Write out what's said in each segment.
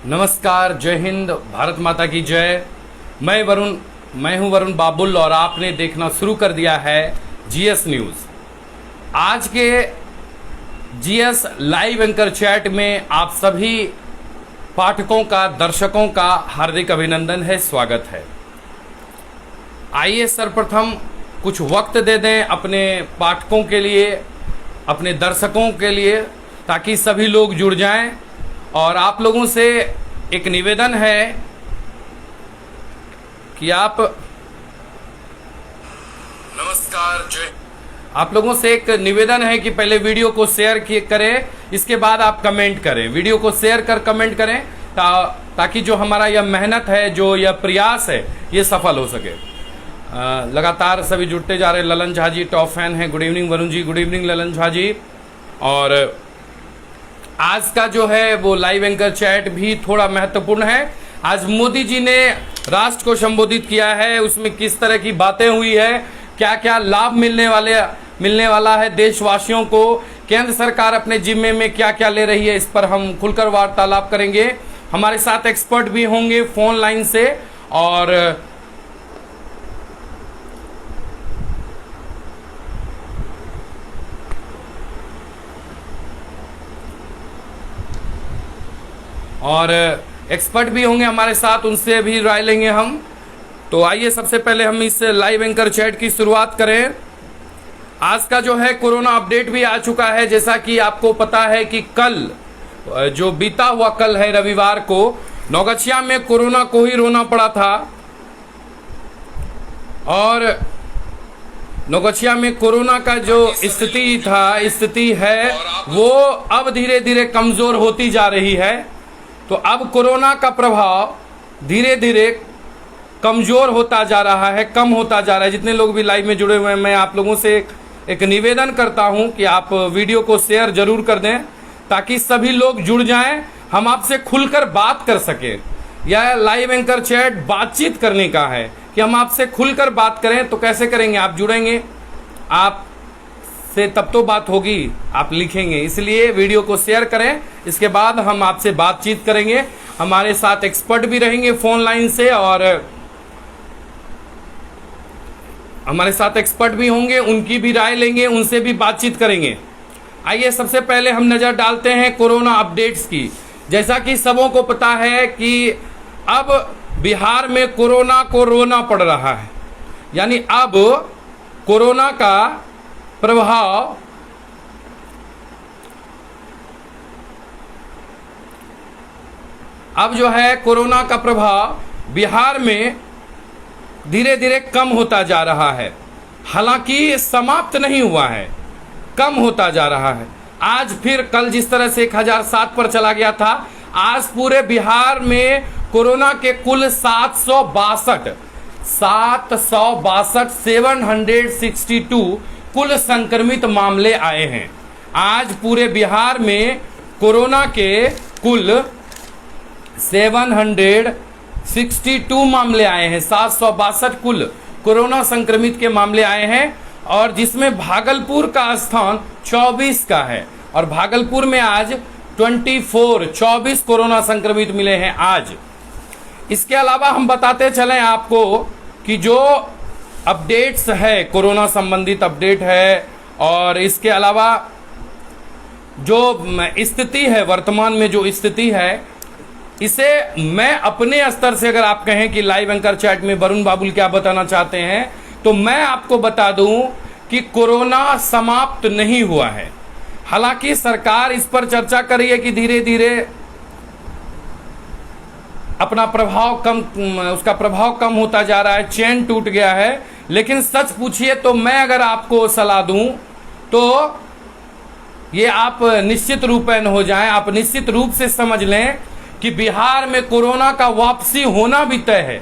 नमस्कार, जय हिंद, भारत माता की जय। मैं हूं वरुण बाबुल और आपने देखना शुरू कर दिया है जीएस न्यूज़। आज के जीएस लाइव एंकर चैट में आप सभी पाठकों का, दर्शकों का हार्दिक अभिनंदन है, स्वागत है। आइए सर्वप्रथम कुछ वक्त दे दें अपने पाठकों के लिए, अपने दर्शकों के लिए, ताकि सभी लोग जुड़ जाएं। और आप लोगों से एक निवेदन है कि आप लोगों से एक निवेदन है कि पहले वीडियो को शेयर करें, इसके बाद आप कमेंट करें। वीडियो को शेयर कर कमेंट करें ताकि जो हमारा यह मेहनत है, जो यह प्रयास है, ये सफल हो सके। लगातार सभी जुड़ते जा रहे हैं। ललन झा जी टॉप फैन हैं। Good evening Varun ji, good evening Lalan Jha जी। और आज का जो है वो लाइव एंकर चैट भी थोड़ा महत्वपूर्ण है। आज मोदी जी ने राष्ट्र को संबोधित किया है, उसमें किस तरह की बातें हुई है, क्या क्या लाभ मिलने वाला है देशवासियों को, केंद्र सरकार अपने जिम्मे में क्या क्या ले रही है, इस पर हम खुलकर वार्तालाप करेंगे। हमारे साथ एक्सपर्ट भी होंगे फोन लाइन से। और एक्सपर्ट भी होंगे हमारे साथ, उनसे भी राय लेंगे हम। तो आइए सबसे पहले हम इस लाइव एंकर चैट की शुरुआत करें। आज का जो है कोरोना अपडेट भी आ चुका है। जैसा कि आपको पता है कि कल जो बीता हुआ कल है रविवार को, नौगछिया में कोरोना को ही रोना पड़ा था। और नौगछिया में कोरोना का जो स्थिति है वो अब धीरे धीरे कमजोर होती जा रही है। तो अब कोरोना का प्रभाव धीरे धीरे कमजोर होता जा रहा है, कम होता जा रहा है। जितने लोग भी लाइव में जुड़े हुए हैं, मैं आप लोगों से एक निवेदन करता हूं कि आप वीडियो को शेयर जरूर कर दें ताकि सभी लोग जुड़ जाएं, हम आपसे खुलकर बात कर सकें। यह लाइव एंकर चैट बातचीत करने का है कि हम आपसे खुलकर बात करें। तो कैसे करेंगे? आप जुड़ेंगे, आप से तब तो बात होगी, आप लिखेंगे। इसलिए वीडियो को शेयर करें, इसके बाद हम आपसे बातचीत करेंगे। हमारे साथ एक्सपर्ट भी रहेंगे फोन लाइन से, और हमारे साथ एक्सपर्ट भी होंगे, उनकी भी राय लेंगे, उनसे भी बातचीत करेंगे। आइए सबसे पहले हम नजर डालते हैं कोरोना अपडेट्स की। जैसा कि सबों को पता है कि अब बिहार में कोरोना को रोना पड़ रहा है, यानी अब कोरोना का प्रभाव अब जो है कोरोना का प्रभाव बिहार में धीरे धीरे कम होता जा रहा है। हालांकि समाप्त नहीं हुआ है, कम होता जा रहा है। आज फिर कल जिस तरह से 1007 पर चला गया था, आज पूरे बिहार में कोरोना के कुल 762 कुल संक्रमित मामले आए हैं। आज पूरे बिहार में कोरोना के कुल 762 मामले आए हैं। 762 कुल कोरोना संक्रमित के मामले आए हैं, और जिसमें भागलपुर का स्थान 24 का है। और भागलपुर में आज 24 कोरोना संक्रमित मिले हैं आज। इसके अलावा हम बताते चलें आपको कि जो अपडेट्स है, कोरोना संबंधित अपडेट है, और इसके अलावा जो स्थिति है, वर्तमान में जो स्थिति है, इसे मैं अपने स्तर से, अगर आप कहें कि लाइव एंकर चैट में वरुण बाबुल क्या बताना चाहते हैं, तो मैं आपको बता दूं कि कोरोना समाप्त नहीं हुआ है। हालांकि सरकार इस पर चर्चा कर रही है कि धीरे धीरे अपना उसका प्रभाव कम होता जा रहा है, चेन टूट गया है। लेकिन सच पूछिए तो मैं अगर आपको सलाह दूं तो ये आप निश्चित रूपेण हो जाएं, आप निश्चित रूप से समझ लें कि बिहार में कोरोना का वापसी होना भी तय है,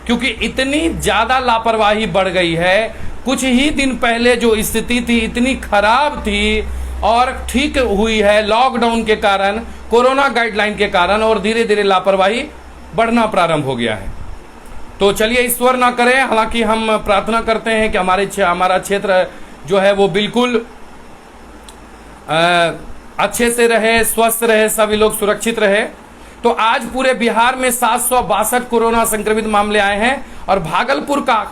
क्योंकि इतनी ज्यादा लापरवाही बढ़ गई है। कुछ ही दिन पहले जो स्थिति थी इतनी खराब थी, और ठीक हुई है लॉकडाउन के कारण, कोरोना गाइडलाइन के कारण, और धीरे धीरे लापरवाही बढ़ना प्रारंभ हो गया है। तो चलिए ईश्वर ना करें, हालांकि हम प्रार्थना करते हैं कि हमारा क्षेत्र जो है वो बिल्कुल अच्छे से रहे, स्वस्थ रहे, सभी लोग सुरक्षित रहे। तो आज पूरे बिहार में 762 कोरोना संक्रमित मामले आए हैं और भागलपुर का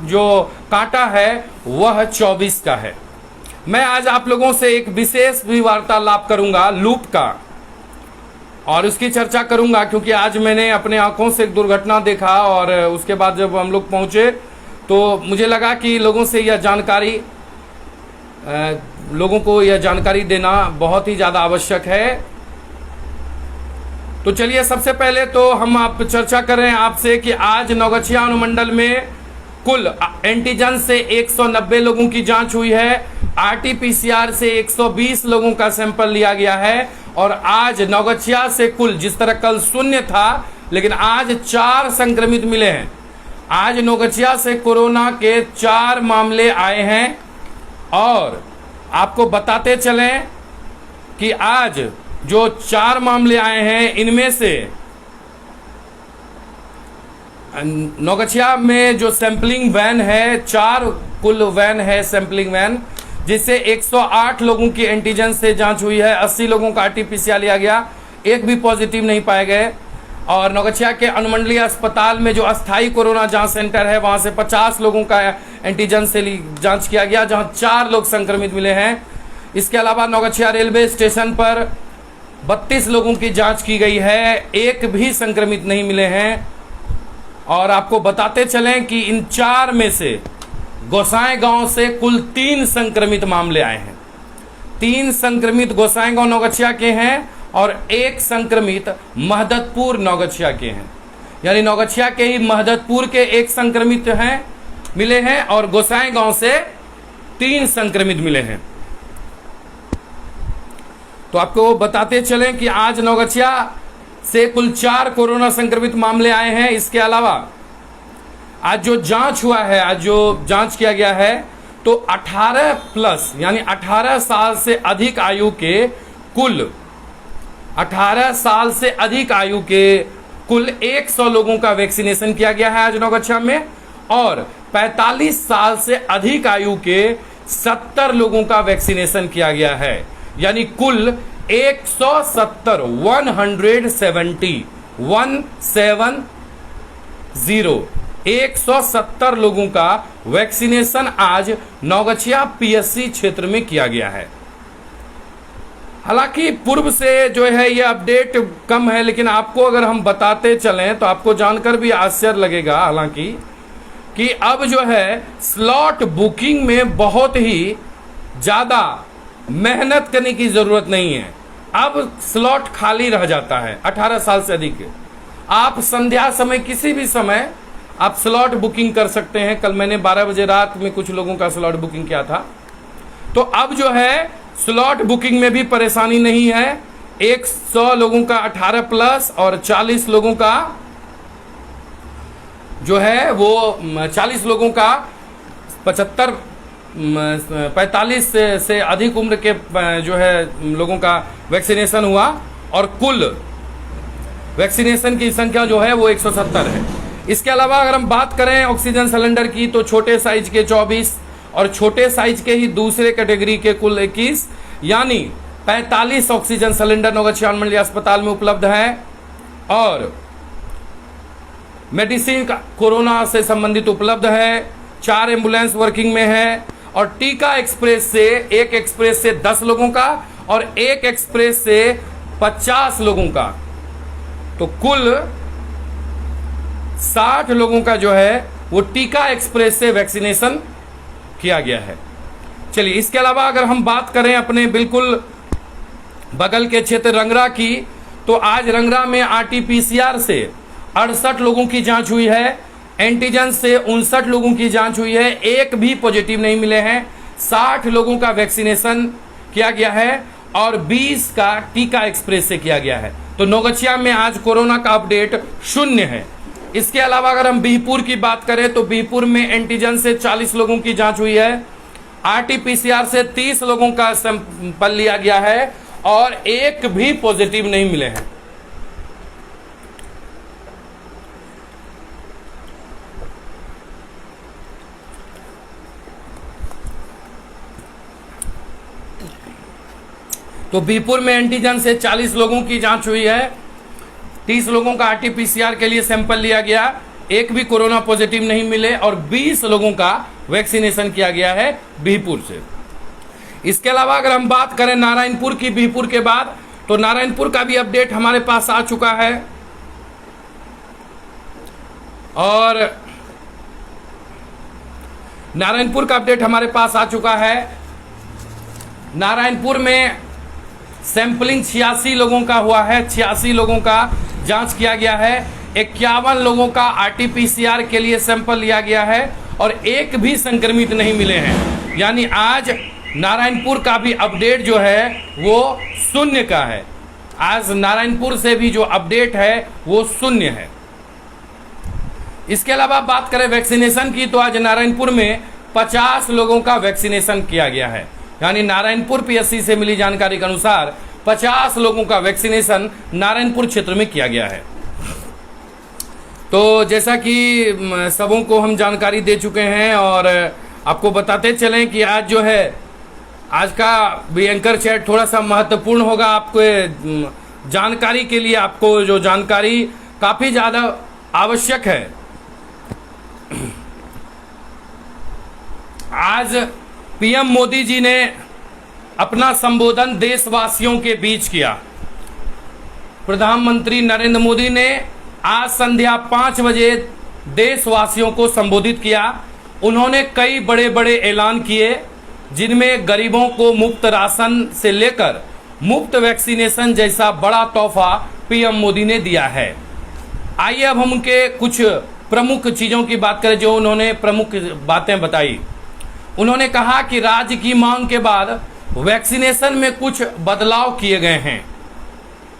जो कांटा है वह 24 का है। मैं आज आप लोगों से एक विशेष भी वार्तालाप करूंगा लूप का, और उसकी चर्चा करूंगा क्योंकि आज मैंने अपने आंखों से एक दुर्घटना देखा और उसके बाद जब हम लोग पहुंचे तो मुझे लगा कि लोगों को यह जानकारी देना बहुत ही ज़्यादा आवश्यक है। तो चलिए सबसे पहले तो हम आप चर्चा कर रहे हैं आपसे कि आज नौगछिया अनुमंडल में कुल एंटीजन से 190 लोगों की जांच हुई है, आरटीपीसीआर से 120 लोगों का सैंपल लिया गया है और आज नौगछिया से कुल, जिस तरह कल शून्य था लेकिन आज 4 संक्रमित मिले हैं। आज नौगछिया से कोरोना के 4 मामले आए हैं और आपको बताते चलें कि आज जो 4 मामले आए हैं इनमें से नौगछिया में जो सैंपलिंग वैन है, 4 कुल वैन है सैंपलिंग वैन, जिससे 108 लोगों की एंटीजन से जांच हुई है, 80 लोगों का आरटीपीसीआर लिया गया, एक भी पॉजिटिव नहीं पाए गए। और नौगछिया के अनुमंडलीय अस्पताल में जो अस्थायी कोरोना जांच सेंटर है वहां से 50 लोगों का एंटीजन से जांच किया गया, जहां 4 लोग संक्रमित मिले हैं। इसके अलावा नौगछिया रेलवे स्टेशन पर 32 लोगों की जांच की गई है, एक भी संक्रमित नहीं मिले हैं। और आपको बताते चलें कि इन 4 में से गोसाईगांव से कुल 3 संक्रमित मामले आए हैं। 3 संक्रमित गोसाईगांव नौगछिया के हैं और 1 संक्रमित महदतपुर नौगछिया के हैं, यानी नौगछिया के ही महदतपुर के 1 संक्रमित हैं मिले हैं और गोसाईगांव से 3 संक्रमित मिले हैं। तो आपको बताते चलें कि आज नौगछिया से कुल 4 कोरोना संक्रमित मामले आए हैं। इसके अलावा आज जो जांच हुआ है, आज जो जांच किया गया है, तो 18 प्लस यानी 18 साल से अधिक आयु के कुल 18 साल से अधिक आयु के कुल 100 लोगों का वैक्सीनेशन किया गया है आज नौगछिया में, और 45 साल से अधिक आयु के 70 लोगों का वैक्सीनेशन किया गया है, यानी कुल 170 170 लोगों का वैक्सीनेशन आज नौगछिया पीएससी क्षेत्र में किया गया है। हालांकि पूर्व से जो है ये अपडेट कम है, लेकिन आपको अगर हम बताते चलें तो आपको जानकर भी आश्चर्य लगेगा हालांकि कि अब जो है स्लॉट बुकिंग में बहुत ही ज़्यादा मेहनत करने की ज़रूरत नहीं है। अब स्लॉट खाली रह जाता है 18 साल से अधिक। आप संध्या समय किसी भी समय आप स्लॉट बुकिंग कर सकते हैं। कल मैंने 12 बजे रात में कुछ लोगों का स्लॉट बुकिंग किया था। तो अब जो है स्लॉट बुकिंग में भी परेशानी नहीं है। 100 लोगों का 18 प्लस और 40 लोगों का जो है वो 40 लोगों का 45 से अधिक उम्र के जो है लोगों का वैक्सीनेशन हुआ और कुल वैक्सीनेशन की संख्या जो है वो 170 है। इसके अलावा अगर हम बात करें ऑक्सीजन सिलेंडर की तो छोटे साइज के 24 और छोटे साइज के ही दूसरे कैटेगरी के कुल 21 यानी 45 ऑक्सीजन सिलेंडर नौगछिया अनुमंडलीय अस्पताल में उपलब्ध है और मेडिसिन का कोरोना से संबंधित उपलब्ध है। 4 एम्बुलेंस वर्किंग में है और टीका एक्सप्रेस से 1 एक्सप्रेस से 10 लोगों का और 1 एक्सप्रेस से 50 लोगों का, तो कुल 60 लोगों का जो है वो टीका एक्सप्रेस से वैक्सीनेशन किया गया है। चलिए इसके अलावा अगर हम बात करें अपने बिल्कुल बगल के क्षेत्र रंगरा की, तो आज रंगरा में आरटीपीसीआर से 68 लोगों की जांच हुई है, एंटीजन से 59 लोगों की जांच हुई है, एक भी पॉजिटिव नहीं मिले हैं। 60 लोगों का वैक्सीनेशन किया गया है और 20 का टीका एक्सप्रेस से किया गया है। तो नौगछिया में आज कोरोना का अपडेट 0 है। इसके अलावा अगर हम बिहपुर की बात करें तो बिहपुर में एंटीजन से 40 लोगों की जांच हुई है, आरटीपीसीआर से 30 लोगों का सैंपल लिया गया है और एक भी पॉजिटिव नहीं मिले हैं। तो बिहपुर में एंटीजन से 40 लोगों की जांच हुई है, 30 लोगों का RT-PCR के लिए सैंपल लिया गया, एक भी कोरोना पॉजिटिव नहीं मिले, और 20 लोगों का वैक्सीनेशन किया गया है बिहपुर से। इसके अलावा अगर हम बात करें नारायणपुर की, बिहपुर के बाद, तो नारायणपुर का भी अपडेट हमारे पास आ चुका है। और नारायणपुर का अपडेट हमारे पास आ चुका है। नारायणपुर में सैंपलिंग 86 लोगों का हुआ है, 86 लोगों का जांच किया गया है, 51 लोगों का RT-PCR के लिए सैंपल लिया गया है और एक भी संक्रमित नहीं मिले हैं। यानी आज नारायणपुर का भी अपडेट जो है वो शून्य का है। आज नारायणपुर से भी जो अपडेट है वो शून्य है। इसके अलावा बात करें वैक्सीनेशन की, तो आज नारायणपुर में 50 लोगों का वैक्सीनेशन किया गया है। यानी नारायणपुर PSC से मिली जानकारी के अनुसार 50 लोगों का वैक्सीनेशन नारायणपुर क्षेत्र में किया गया है। तो जैसा कि सबों को हम जानकारी दे चुके हैं और आपको बताते चलें कि आज जो है, आज का भी एंकर चैट थोड़ा सा महत्वपूर्ण होगा आपको जानकारी के लिए। आपको जो जानकारी काफी ज्यादा आवश्यक है। आज PM मोदी जी ने अपना संबोधन देशवासियों के बीच किया। प्रधानमंत्री नरेंद्र मोदी ने आज संध्या 5 बजे देशवासियों को संबोधित किया। उन्होंने कई बड़े बड़े ऐलान किए, जिनमें गरीबों को मुफ्त राशन से लेकर मुफ्त वैक्सीनेशन जैसा बड़ा तोहफा PM मोदी ने दिया है। आइए अब हम उनके कुछ प्रमुख चीजों की बात करें, जो उन्होंने प्रमुख बातें बताई। उन्होंने कहा कि राज्य की मांग के बाद वैक्सीनेशन में कुछ बदलाव किए गए हैं।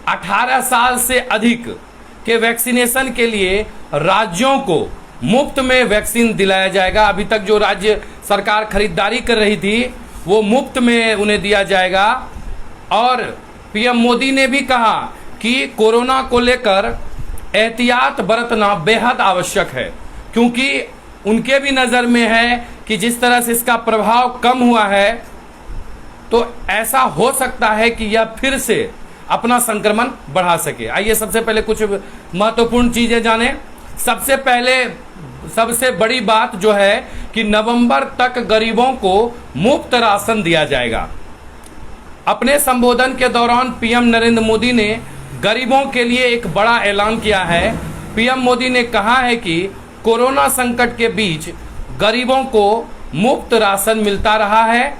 18 साल से अधिक के वैक्सीनेशन के लिए राज्यों को मुफ्त में वैक्सीन दिलाया जाएगा। अभी तक जो राज्य सरकार खरीदारी कर रही थी वो मुफ्त में उन्हें दिया जाएगा। और PM मोदी ने भी कहा कि कोरोना को लेकर एहतियात बरतना बेहद आवश्यक है, क्योंकि उनके भी नजर में है कि जिस तरह से इसका प्रभाव कम हुआ है, तो ऐसा हो सकता है कि यह फिर से अपना संक्रमण बढ़ा सके। आइए सबसे पहले कुछ महत्वपूर्ण चीजें जानें। सबसे पहले सबसे बड़ी बात जो है कि नवंबर तक गरीबों को मुफ्त राशन दिया जाएगा। अपने संबोधन के दौरान PM नरेंद्र मोदी ने गरीबों के लिए एक बड़ा ऐलान किया है। PM मोदी ने कहा है कि कोरोना संकट के बीच गरीबों को मुफ्त राशन मिलता रहा है।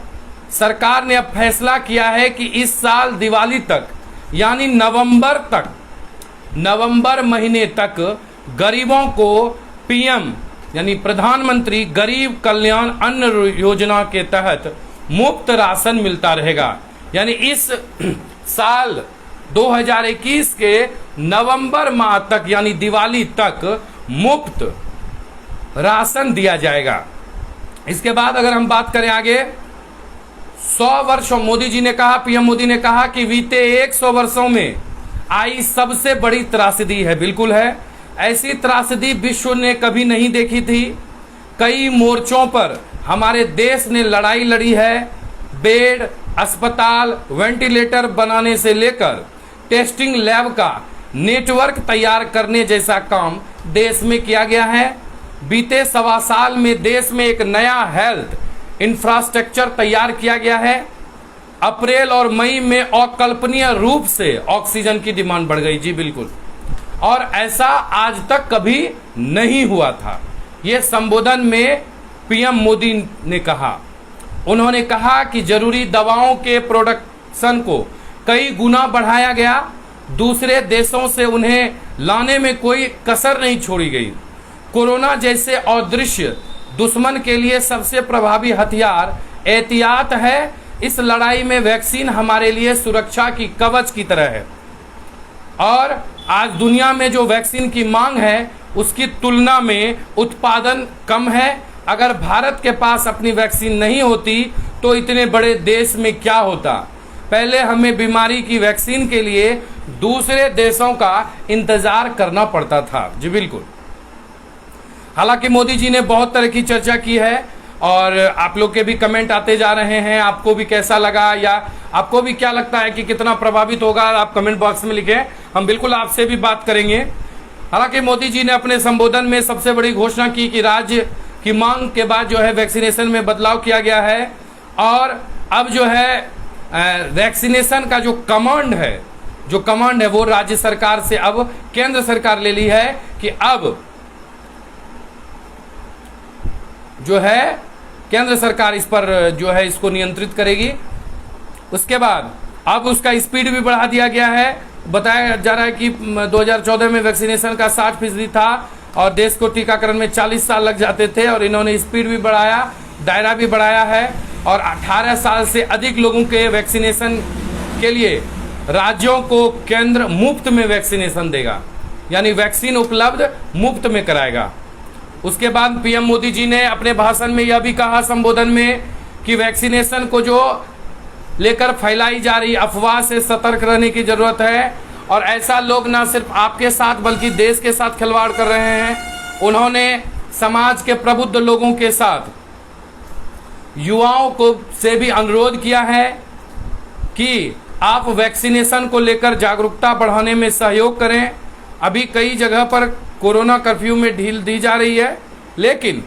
सरकार ने अब फैसला किया है कि इस साल दिवाली तक, यानी नवंबर महीने तक गरीबों को PM यानी प्रधानमंत्री गरीब कल्याण अन्न योजना के तहत मुफ्त राशन मिलता रहेगा। यानी इस साल 2021 के नवंबर माह तक, यानी दिवाली तक मुफ्त राशन दिया जाएगा। इसके बाद अगर हम बात करें आगे, 100 वर्षों, मोदी जी ने कहा, PM मोदी ने कहा कि बीते 100 वर्षों में आई सबसे बड़ी त्रासदी है। बिल्कुल है, ऐसी त्रासदी विश्व ने कभी नहीं देखी थी। कई मोर्चों पर हमारे देश ने लड़ाई लड़ी है। बेड, अस्पताल, वेंटिलेटर बनाने से लेकर टेस्टिंग लैब का नेटवर्क तैयार करने जैसा काम देश में किया गया है। बीते 1.25 साल में देश में एक नया हेल्थ इंफ्रास्ट्रक्चर तैयार किया गया है। अप्रैल और मई में अकल्पनीय रूप से ऑक्सीजन की डिमांड बढ़ गई। जी बिल्कुल, और ऐसा आज तक कभी नहीं हुआ था। ये संबोधन में PM मोदी ने कहा। उन्होंने कहा कि जरूरी दवाओं के प्रोडक्शन को कई गुना बढ़ाया गया। दूसरे देशों से उन्हें लाने में कोई कसर नहीं छोड़ी गई। कोरोना जैसे अदृश्य दुश्मन के लिए सबसे प्रभावी हथियार एहतियात है। इस लड़ाई में वैक्सीन हमारे लिए सुरक्षा की कवच की तरह है। और आज दुनिया में जो वैक्सीन की मांग है उसकी तुलना में उत्पादन कम है। अगर भारत के पास अपनी वैक्सीन नहीं होती तो इतने बड़े देश में क्या होता। पहले हमें बीमारी की वैक्सीन के लिए दूसरे देशों का इंतजार करना पड़ता था। जी बिल्कुल। हालांकि मोदी जी ने बहुत तरह की चर्चा की है। और आप लोग के भी कमेंट आते जा रहे हैं, आपको भी कैसा लगा या आपको भी क्या लगता है कि कितना प्रभावित होगा, आप कमेंट बॉक्स में लिखें, हम बिल्कुल आपसे भी बात करेंगे। हालांकि मोदी जी ने अपने संबोधन में सबसे बड़ी घोषणा की कि राज्य की मांग के बाद जो है वैक्सीनेशन में बदलाव किया गया है और अब जो है वैक्सीनेशन का जो कमांड है वो राज्य सरकार से अब केंद्र सरकार ले ली है कि अब जो है केंद्र सरकार इस पर जो है इसको नियंत्रित करेगी। उसके बाद अब उसका स्पीड भी बढ़ा दिया गया है। बताया जा रहा है कि 2014 में वैक्सीनेशन का 60% था और देश को टीकाकरण में 40 साल लग जाते थे और इन्होंने स्पीड भी बढ़ाया, दायरा भी बढ़ाया है और 18 साल से अधिक लोगों के वैक्सीनेशन के लिए राज्यों को केंद्र मुफ्त में वैक्सीनेशन देगा, यानी वैक्सीन उपलब्ध मुफ्त में कराएगा। उसके बाद पीएम मोदी जी ने अपने भाषण में यह भी कहा संबोधन में कि वैक्सीनेशन को जो लेकर फैलाई जा रही अफवाह से सतर्क रहने की जरूरत है और ऐसा लोग न सिर्फ आपके साथ बल्कि देश के साथ खिलवाड़ कर रहे हैं। उन्होंने समाज के प्रबुद्ध लोगों के साथ युवाओं को से भी अनुरोध किया है कि आप वैक्सीनेशन को लेकर जागरूकता बढ़ाने में सहयोग करें। अभी कई जगह पर कोरोना कर्फ्यू में ढील दी जा रही है, लेकिन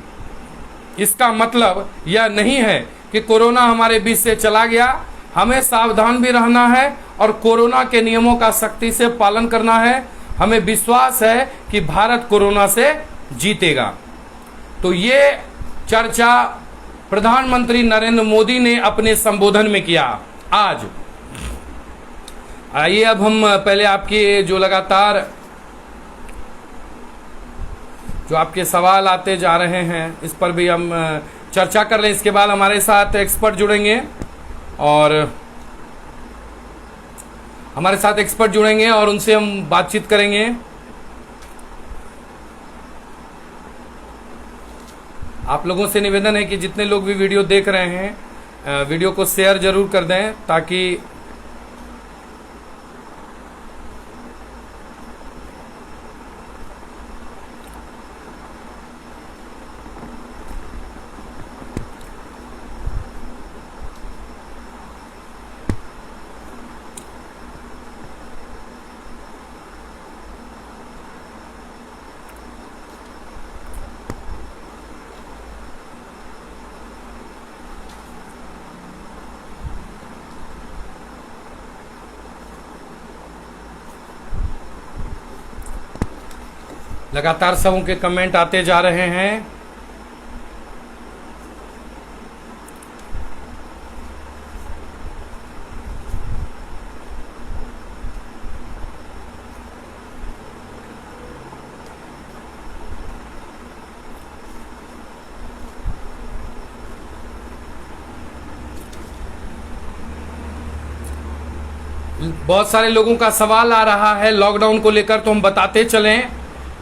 इसका मतलब यह नहीं है कि कोरोना हमारे बीच से चला गया। हमें सावधान भी रहना है और कोरोना के नियमों का सख्ती से पालन करना है। हमें विश्वास है कि भारत कोरोना से जीतेगा। तो ये चर्चा प्रधानमंत्री नरेंद्र मोदी ने अपने संबोधन में किया आज। आइए अब हम पहले आपके जो लगातार जो आपके सवाल आते जा रहे हैं इस पर भी हम चर्चा कर लें। इसके बाद हमारे साथ एक्सपर्ट जुड़ेंगे और उनसे हम बातचीत करेंगे। आप लोगों से निवेदन है कि जितने लोग भी वीडियो देख रहे हैं वीडियो को शेयर जरूर कर दें ताकि लगातार सबों के कमेंट आते जा रहे हैं। बहुत सारे लोगों का सवाल आ रहा है लॉकडाउन को लेकर, तो हम बताते चलें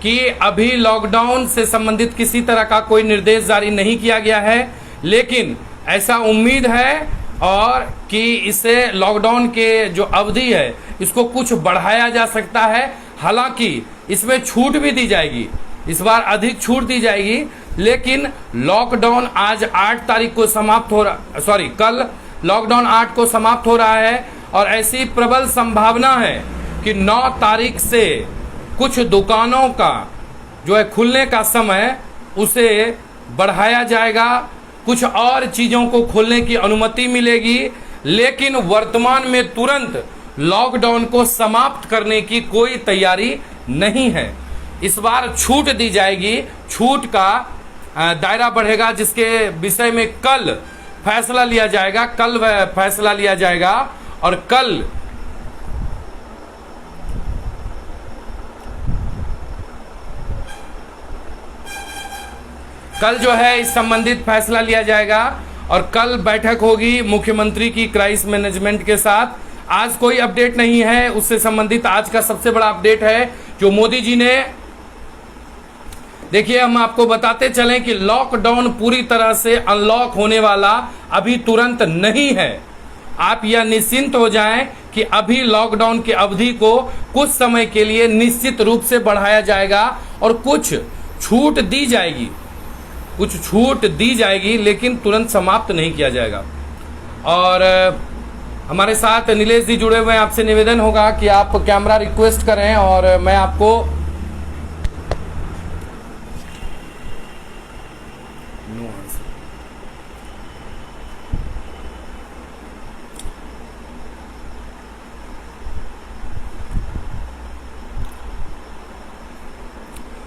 कि अभी लॉकडाउन से संबंधित किसी तरह का कोई निर्देश जारी नहीं किया गया है, लेकिन ऐसा उम्मीद है और कि इसे लॉकडाउन के जो अवधि है इसको कुछ बढ़ाया जा सकता है। हालांकि इसमें छूट भी दी जाएगी, इस बार अधिक छूट दी जाएगी, लेकिन लॉकडाउन आज 8 तारीख को समाप्त हो रहा, कल लॉकडाउन 8 को समाप्त हो रहा है और ऐसी प्रबल संभावना है कि 9 तारीख से कुछ दुकानों का जो है खुलने का समय उसे बढ़ाया जाएगा, कुछ और चीजों को खोलने की अनुमति मिलेगी, लेकिन वर्तमान में तुरंत लॉकडाउन को समाप्त करने की कोई तैयारी नहीं है। इस बार छूट दी जाएगी, छूट का दायरा बढ़ेगा, जिसके विषय में कल फैसला लिया जाएगा और कल जो है इस संबंधित फैसला लिया जाएगा और कल बैठक होगी मुख्यमंत्री की क्राइसिस मैनेजमेंट के साथ। आज कोई अपडेट नहीं है उससे संबंधित। आज का सबसे बड़ा अपडेट है जो मोदी जी ने, देखिए हम आपको बताते चलें कि लॉकडाउन पूरी तरह से अनलॉक होने वाला अभी तुरंत नहीं है। आप यह निश्चिंत हो जाएं कि अभी लॉकडाउन की अवधि को कुछ समय के लिए निश्चित रूप से बढ़ाया जाएगा और कुछ छूट दी जाएगी। कुछ छूट दी जाएगी, लेकिन तुरंत समाप्त नहीं किया जाएगा। और हमारे साथ नीलेश जी जुड़े हुए हैं। आपसे निवेदन होगा कि आप कैमरा रिक्वेस्ट करें और मैं आपको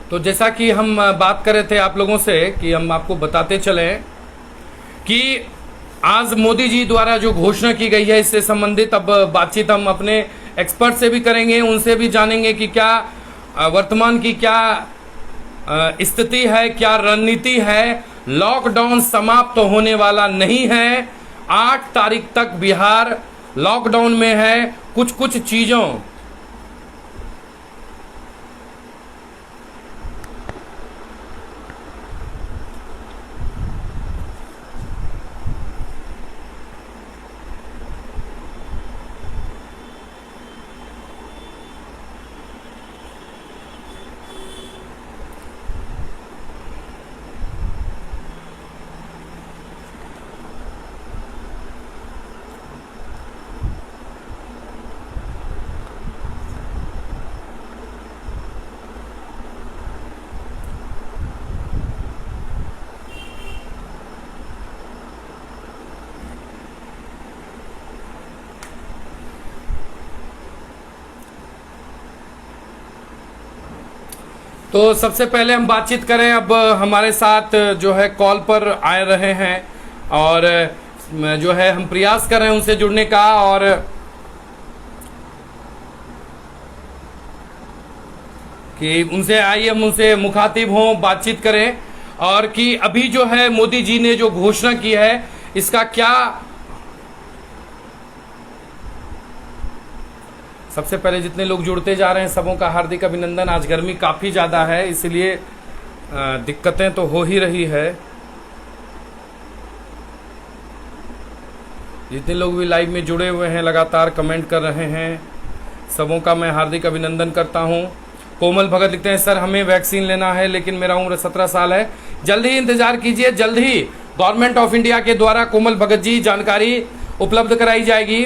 तो जैसा कि हम बात कर रहे थे आप लोगों से कि हम आपको बताते चलें कि आज मोदी जी द्वारा जो घोषणा की गई है इससे संबंधित अब बातचीत हम अपने एक्सपर्ट से भी करेंगे, उनसे भी जानेंगे कि क्या वर्तमान की क्या स्थिति है, क्या रणनीति है। लॉकडाउन समाप्त होने वाला नहीं है। 8 तारीख तक बिहार लॉकडाउन में है। कुछ कुछ चीजों तो सबसे पहले हम बातचीत करें। अब हमारे साथ जो है कॉल पर आ रहे हैं और जो है हम प्रयास कर रहे हैं उनसे जुड़ने का, और कि उनसे आइए हम उनसे मुखातिब हों, बातचीत करें, और कि अभी जो है मोदी जी ने जो घोषणा की है इसका क्या। सबसे पहले जितने लोग जुड़ते जा रहे हैं सबों का हार्दिक अभिनंदन। आज गर्मी काफ़ी ज़्यादा है, इसलिए दिक्कतें तो हो ही रही है। जितने लोग भी लाइव में जुड़े हुए हैं, लगातार कमेंट कर रहे हैं, सबों का मैं हार्दिक अभिनंदन करता हूं। कोमल भगत लिखते हैं, सर हमें वैक्सीन लेना है लेकिन मेरा उम्र 17 साल है। जल्द ही इंतजार कीजिए, जल्द ही गवर्नमेंट ऑफ इंडिया के द्वारा कोमल भगत जी जानकारी उपलब्ध कराई जाएगी।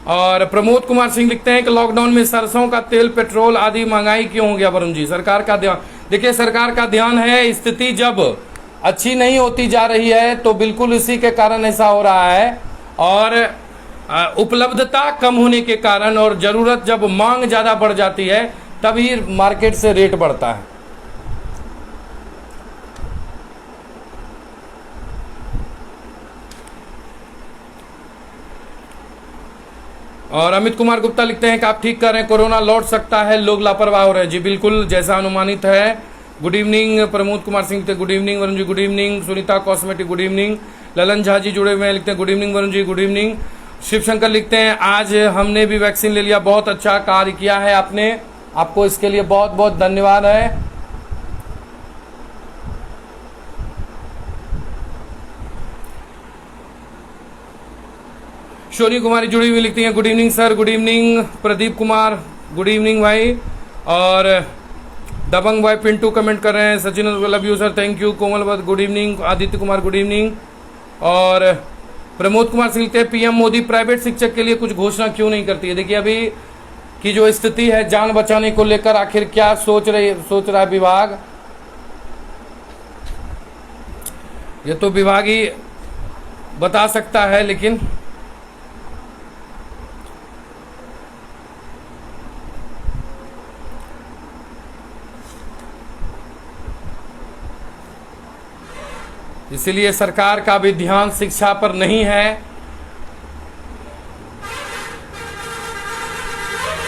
और प्रमोद कुमार सिंह लिखते हैं कि लॉकडाउन में सरसों का तेल, पेट्रोल आदि महंगाई क्यों हो गया वरुण जी? सरकार का ध्यान, देखिए सरकार का ध्यान है। स्थिति जब अच्छी नहीं होती जा रही है तो बिल्कुल इसी के कारण ऐसा हो रहा है, और उपलब्धता कम होने के कारण और जरूरत जब मांग ज्यादा बढ़ जाती है तभी मार्केट से रेट बढ़ता है। और अमित कुमार गुप्ता लिखते हैं कि आप ठीक कर रहे हैं, कोरोना लौट सकता है, लोग लापरवाह हो रहे हैं। जी बिल्कुल, जैसा अनुमानित है। गुड इवनिंग प्रमोद कुमार सिंह लिखते हैं, good evening Varun ji, good evening. Sunita cosmetic good evening. Lalan Jha ji जुड़े हुए हैं, लिखते हैं good evening Varun ji, good evening. Shiv Shankar लिखते हैं आज हमने भी वैक्सीन ले लिया, बहुत अच्छा कार्य किया है आपने, आपको इसके लिए बहुत बहुत धन्यवाद है। शोनी कुमारी जुड़ी हुई लिखती हैं, good evening sir, good evening. Pradeep Kumar good evening भाई। और दबंग भाई पिंटू कमेंट कर रहे हैं, Sachin love you sir, thank you. Komal Bhagat good evening. Aditya Kumar good evening. और प्रमोद कुमार सिंह लिखते हैं, पीएम मोदी प्राइवेट शिक्षक के लिए कुछ घोषणा क्यों नहीं करती है? देखिए अभी की जो स्थिति है, जान बचाने को लेकर आखिर क्या सोच रहा है विभाग, ये तो विभाग ही बता सकता है। लेकिन इसीलिए सरकार का भी ध्यान शिक्षा पर नहीं है।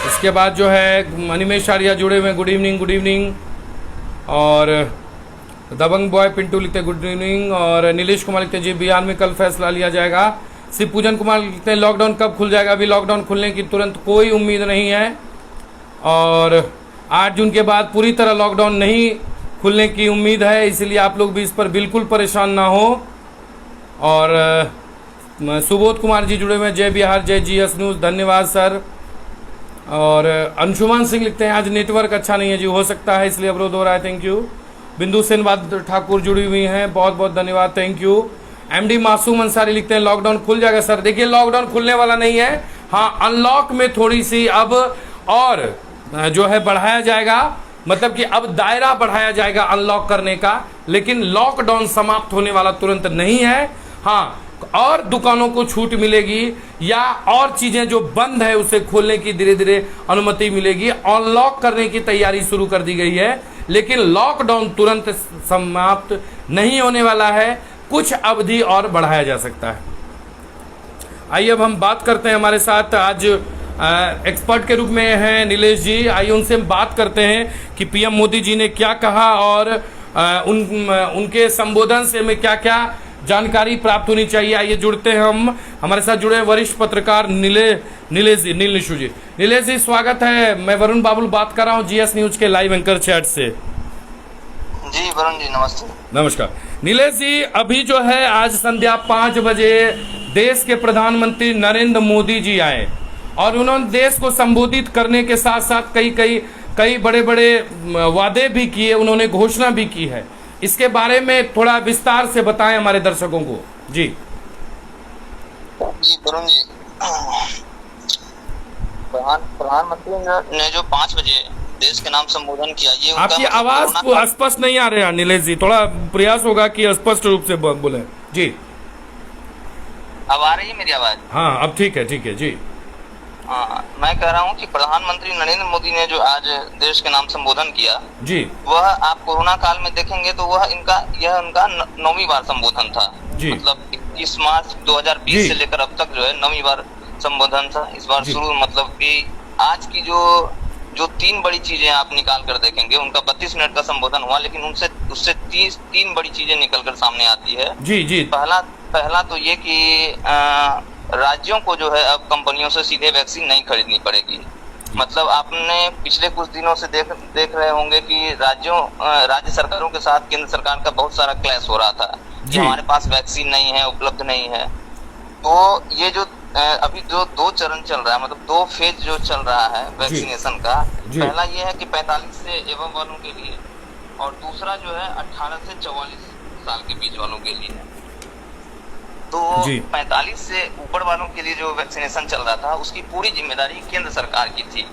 इसके बाद जो है अनिमेश आर्या जुड़े हुए, गुड इवनिंग, गुड इवनिंग। और दबंग बॉय पिंटू लिखते हैं गुड इवनिंग। और नीलेश कुमार लिखते हैं जी बिहार में कल फैसला लिया जाएगा। शिव पूजन कुमार लिखते हैं लॉकडाउन कब खुल जाएगा? अभी लॉकडाउन खुलने की तुरंत कोई उम्मीद नहीं है, और 8 जून के बाद पूरी तरह लॉकडाउन नहीं खुलने की उम्मीद है, इसलिए आप लोग भी इस पर बिल्कुल परेशान ना हो। और सुबोध कुमार जी जुड़े हुए हैं, जय बिहार, जय जीएस न्यूज़, धन्यवाद सर। और अंशुमान सिंह लिखते हैं आज नेटवर्क अच्छा नहीं है जी, हो सकता है इसलिए अवरोध हो रहा है, थैंक यू। बिंदु सेनवाद ठाकुर जुड़ी हुई हैं, बहुत बहुत धन्यवाद, थैंक यू। एमडी मासूम अंसारी लिखते हैं लॉकडाउन खुल जाएगा सर। देखिए लॉकडाउन खुलने वाला नहीं है, हाँ अनलॉक में थोड़ी सी अब और जो है बढ़ाया जाएगा, मतलब कि अब दायरा बढ़ाया जाएगा अनलॉक करने का, लेकिन लॉकडाउन समाप्त होने वाला तुरंत नहीं है। हाँ, और दुकानों को छूट मिलेगी या और चीजें जो बंद है उसे खोलने की धीरे धीरे अनुमति मिलेगी। अनलॉक करने की तैयारी शुरू कर दी गई है, लेकिन लॉकडाउन तुरंत समाप्त नहीं होने वाला है, कुछ अवधि और बढ़ाया जा सकता है। आइए अब हम बात करते हैं, हमारे साथ आज एक्सपर्ट के रूप में हैं नीलेश जी। आइए उनसे हम बात करते हैं कि पीएम मोदी जी ने क्या कहा और उनके संबोधन से हमें क्या क्या जानकारी प्राप्त होनी चाहिए। आइए जुड़ते हैं हम, हमारे साथ जुड़े वरिष्ठ पत्रकार नीलेश जी स्वागत है। मैं वरुण बाबुल बात कर रहा हूँ जीएस न्यूज के लाइव एंकर चैट से। जी वरुण जी नमस्ते। नमस्कार नीलेश जी, अभी जो है आज संध्या 5 बजे देश के प्रधानमंत्री नरेंद्र मोदी जी आए और उन्होंने देश को संबोधित करने के साथ साथ कई बड़े बड़े वादे भी किए, उन्होंने घोषणा भी की है। इसके बारे में थोड़ा विस्तार से बताएं हमारे दर्शकों को। जी वरुण जी, प्रधानमंत्री ने जो 5 बजे देश के नाम संबोधन किया, ये आपकी आवाज स्पष्ट नहीं आ रही है नीलेश जी, थोड़ा प्रयास होगा कि स्पष्ट रूप से बोले। जी अब आ रही है मेरी आवाज? हाँ अब ठीक है जी। हाँ, मैं कह रहा हूँ कि प्रधानमंत्री नरेंद्र मोदी ने जो आज देश के नाम संबोधन किया जी, वह आप कोरोना काल में देखेंगे तो यह उनका 9वीं बार संबोधन था। मतलब 21 मार्च 2020 से लेकर अब तक जो है 9वीं बार संबोधन था। इस बार शुरू मतलब कि आज की जो 3 बड़ी चीजें आप निकाल कर देखेंगे, उनका 32 मिनट का संबोधन हुआ, लेकिन उससे 3 बड़ी चीजें निकल कर सामने आती है। जी पहला तो ये कि राज्यों को जो है अब कंपनियों से सीधे वैक्सीन नहीं खरीदनी पड़ेगी। मतलब आपने पिछले कुछ दिनों से देख रहे होंगे कि राज्य सरकारों के साथ केंद्र सरकार का बहुत सारा क्लैश हो रहा था कि हमारे पास वैक्सीन नहीं है, उपलब्ध नहीं है। तो ये जो अभी जो 2 चरण चल रहा है, मतलब 2 फेज जो चल रहा है वैक्सीनेशन का, पहला ये है कि 45 से एवं वालों के लिए, और दूसरा जो है 18 से 44 साल के बीच वालों के लिए। तो 45 से ऊपर वालों के लिए जो वैक्सीनेशन चल रहा था, उसकी पूरी जिम्मेदारी केंद्र सरकार की थी।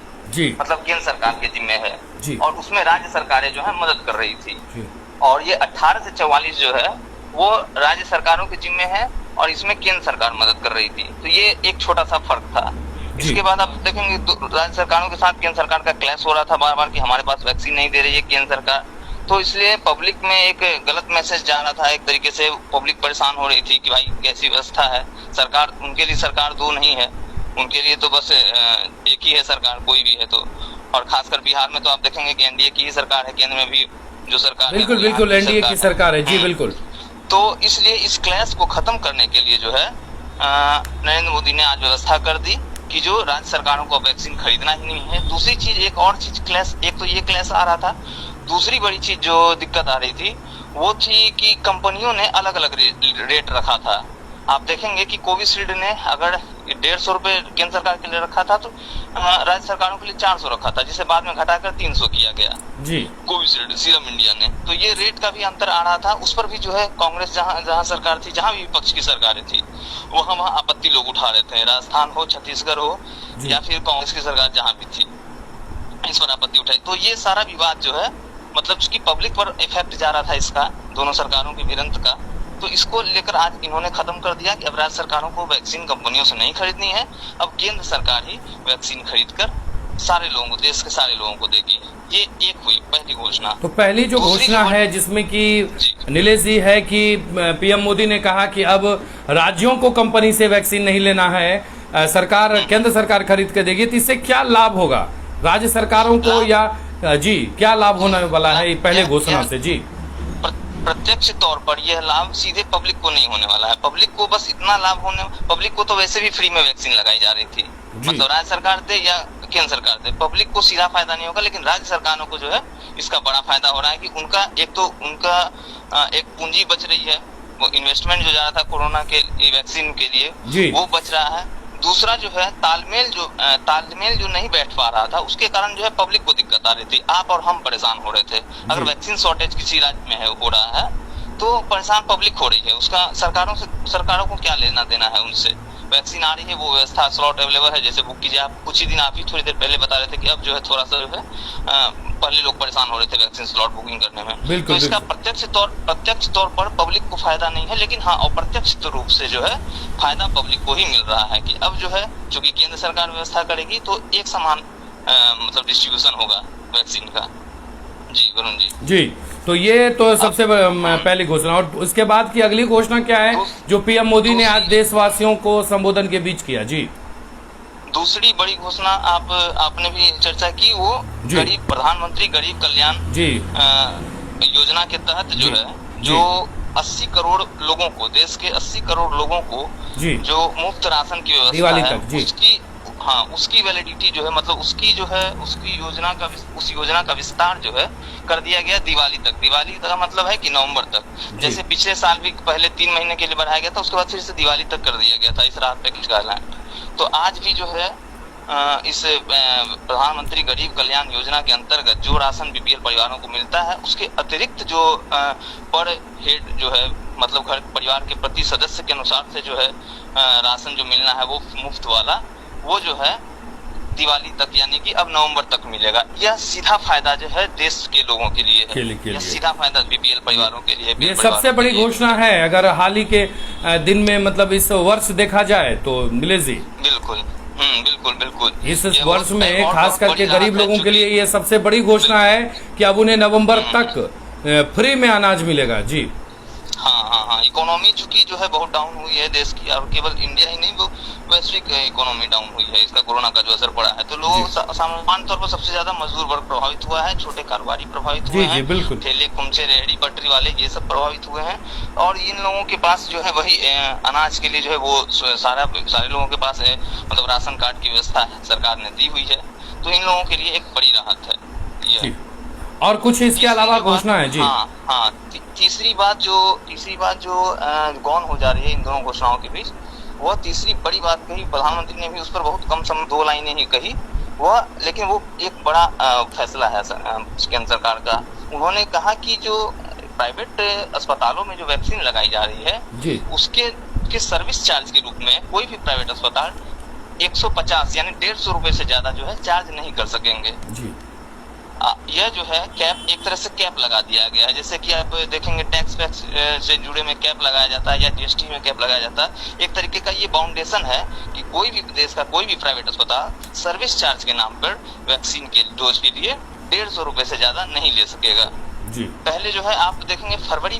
मतलब केंद्र सरकार के जिम्मे है, और उसमें राज्य सरकारें जो है मदद कर रही थी। और ये 18 से 44 जो है वो राज्य सरकारों के जिम्मे है, और इसमें केंद्र सरकार मदद कर रही थी। तो ये एक छोटा सा फर्क था। इसके बाद आप देखेंगे राज्य सरकारों के साथ केंद्र सरकार का क्लैश हो रहा था बार बार कि हमारे पास वैक्सीन नहीं दे रही है केंद्र सरकार। तो इसलिए पब्लिक में एक गलत मैसेज जा रहा था, एक तरीके से पब्लिक परेशान हो रही थी कि भाई कैसी व्यवस्था है, सरकार उनके लिए सरकार 2 नहीं है, उनके लिए तो बस एक ही है सरकार, कोई भी है तो। और खासकर बिहार में तो आप देखेंगे कि एनडीए की ही सरकार है, केंद्र में भी जो सरकार है बिल्कुल एनडीए की सरकार है जी बिल्कुल। तो इसलिए इस क्लैश को खत्म करने के लिए जो है नरेंद्र मोदी ने आज व्यवस्था कर दी कि जो राज्य सरकारों को वैक्सीन खरीदना ही नहीं है। दूसरी चीज, एक और चीज क्लैश, एक तो ये क्लैश आ रहा था, दूसरी बड़ी चीज जो दिक्कत आ रही थी वो थी कि कंपनियों ने अलग अलग रेट रखा था। आप देखेंगे कि कोविशील्ड ने अगर 150 रुपए केंद्र सरकार के लिए रखा था तो राज्य सरकारों के लिए 400 रखा था, जिसे बाद में घटाकर 300 किया गया जी कोविशील्ड सीरम इंडिया ने। तो ये रेट का भी अंतर आ रहा था, उस पर भी जो है कांग्रेस जहाँ सरकार थी, जहाँ भी विपक्ष की सरकारें थी, वहाँ आपत्ति लोग उठा रहे थे। राजस्थान हो, छत्तीसगढ़ हो या फिर कांग्रेस की सरकार जहाँ भी थी, इस पर आपत्ति उठाई। तो ये सारा विवाद जो है मतलब कि पब्लिक पर इफेक्ट जा रहा था इसका, दोनों सरकारों के भिड़ंत का। तो इसको लेकर आज इन्होंने खत्म कर दिया कि अब राज्य सरकारों को वैक्सीन कंपनियों से नहीं खरीदनी है, अब केंद्र सरकार ही वैक्सीन खरीदकर सारे लोगों को, देश के सारे लोगों को देगी। ये एक हुई पहली घोषणा। तो पहली जो घोषणा है जिसमें कि नीलेश जी है कि पीएम मोदी ने कहा कि अब राज्यों को कंपनी से वैक्सीन नहीं लेना है, सरकार केंद्र सरकार खरीद के देगी। तो इससे क्या लाभ होगा राज्य सरकारों को, या जी क्या लाभ होने वाला है पहले घोषणा से? जी प्रत्यक्ष तौर पर यह लाभ सीधे पब्लिक को नहीं होने वाला है। पब्लिक को बस इतना लाभ होने, पब्लिक को तो वैसे भी फ्री में वैक्सीन लगाई जा रही थी, मतलब राज्य सरकार दे या केंद्र सरकार दे, पब्लिक को सीधा फायदा नहीं होगा। लेकिन राज्य सरकारों को जो है इसका बड़ा फायदा हो रहा है कि उनका एक पूंजी बच रही है, वो इन्वेस्टमेंट जो जा रहा था कोरोना के वैक्सीन के लिए वो बच रहा है। दूसरा जो है तालमेल जो नहीं बैठ पा रहा था, उसके कारण जो है पब्लिक को दिक्कत आ रही थी। आप और हम परेशान हो रहे थे। अगर वैक्सीन शॉर्टेज किसी राज्य में हो रहा है तो परेशान पब्लिक हो रही है, उसका सरकारों को क्या लेना देना है उनसे। वैक्सीन आ रही है, वो व्यवस्था स्लॉट अवेलेबल है, जैसे बुक कीजिए। आप कुछ ही दिन, आप ही थोड़ी देर पहले बता रहे थे कि अब जो है थोड़ा सा जो है पहले लोग परेशान हो रहे थे वैक्सीन स्लॉट बुकिंग करने में। तो इसका प्रत्यक्ष तौर पर पब्लिक को फायदा नहीं है, लेकिन हाँ अप्रत्यक्ष रूप से जो है फायदा पब्लिक को ही मिल रहा है कि अब जो है चूंकि केंद्र सरकार व्यवस्था करेगी तो एक समान मतलब डिस्ट्रीब्यूशन होगा वैक्सीन का। जी वरुण जी। तो ये तो सबसे पहली घोषणा, और उसके बाद की अगली घोषणा क्या है जो पीएम मोदी ने आज देशवासियों को संबोधन के बीच किया? जी, दूसरी बड़ी घोषणा आपने भी चर्चा की, वो प्रधानमंत्री गरीब कल्याण योजना के तहत जो है जो 80 करोड़ लोगों को, देश के 80 करोड़ लोगों को जो मुफ्त राशन की व्यवस्था है उसकी वैलिडिटी जो है, मतलब उसकी योजना का विस्तार जो है कर दिया गया दिवाली तक। दिवाली का मतलब है कि नवंबर तक। जैसे पिछले साल भी पहले 3 महीने के लिए बढ़ाया गया था, उसके बाद फिर से दिवाली तक कर दिया गया था इस राहत पैकेज का ऐलान। तो आज भी जो है इस प्रधानमंत्री गरीब कल्याण योजना के अंतर्गत जो राशन बीपीएल परिवारों को मिलता है, उसके अतिरिक्त जो पर हेड जो है, मतलब घर परिवार के प्रति सदस्य के अनुसार से जो है राशन जो मिलना है वो मुफ्त वाला, वो जो है दिवाली तक यानी कि अब नवंबर तक मिलेगा। यह सीधा फायदा जो है देश के लोगों के लिए है, यह सीधा फायदा बीपीएल परिवारों के लिए। ये सबसे बड़ी घोषणा है अगर हाल ही के दिन में, मतलब इस वर्ष देखा जाए तो मिले जी। बिल्कुल बिल्कुल इस वर्ष में खास करके गरीब लोगों के लिए ये सबसे बड़ी घोषणा है कि अब उन्हें नवंबर तक फ्री में अनाज मिलेगा। जी हाँ, इकोनॉमी चूंकि जो है बहुत डाउन हुई है देश की, और केवल इंडिया ही नहीं वो वैश्विक इकोनॉमी डाउन हुई है, इसका कोरोना का जो असर पड़ा है। तो लोग सामान्य तौर पर सबसे ज्यादा मजदूर वर्ग प्रभावित हुआ है, छोटे कारोबारी प्रभावित हुए हैं, ठेले कुमचे रेहड़ी पटरी वाले ये सब प्रभावित हुए हैं। और इन लोगों के पास जो है वही अनाज के लिए जो है वो सारे लोगों के पास है, मतलब राशन कार्ड की व्यवस्था है सरकार ने दी हुई है, तो इन लोगों के लिए एक बड़ी राहत है ये। और कुछ इसके अलावा घोषणा है? जी हाँ, तीसरी बात जो गौन हो जा रही है इन दोनों घोषणाओं के बीच, वह तीसरी बड़ी बात कही प्रधानमंत्री ने भी, उस पर बहुत कम समय 2 लाइनें ही कही वह, लेकिन वो एक बड़ा फैसला है केंद्र सरकार का। उन्होंने कहा कि जो प्राइवेट अस्पतालों में जो वैक्सीन लगाई जा रही है उसके सर्विस चार्ज के रूप में कोई भी प्राइवेट अस्पताल 150 यानी 150 रुपए से ज्यादा जो है चार्ज नहीं कर सकेंगे। यह जो है कैप, एक तरह से कैप लगा दिया गया है। जैसे कि आप देखेंगे टैक्स से जुड़े में कैप लगाया जाता है या जीएसटी में कैप लगाया जाता है, एक तरीके का ये बाउंडेशन है कि कोई भी देश का कोई भी प्राइवेट अस्पताल सर्विस चार्ज के नाम पर वैक्सीन के डोज के लिए 150 रुपए से ज्यादा नहीं ले सकेगा। पहले जो है आप देखेंगे फरवरी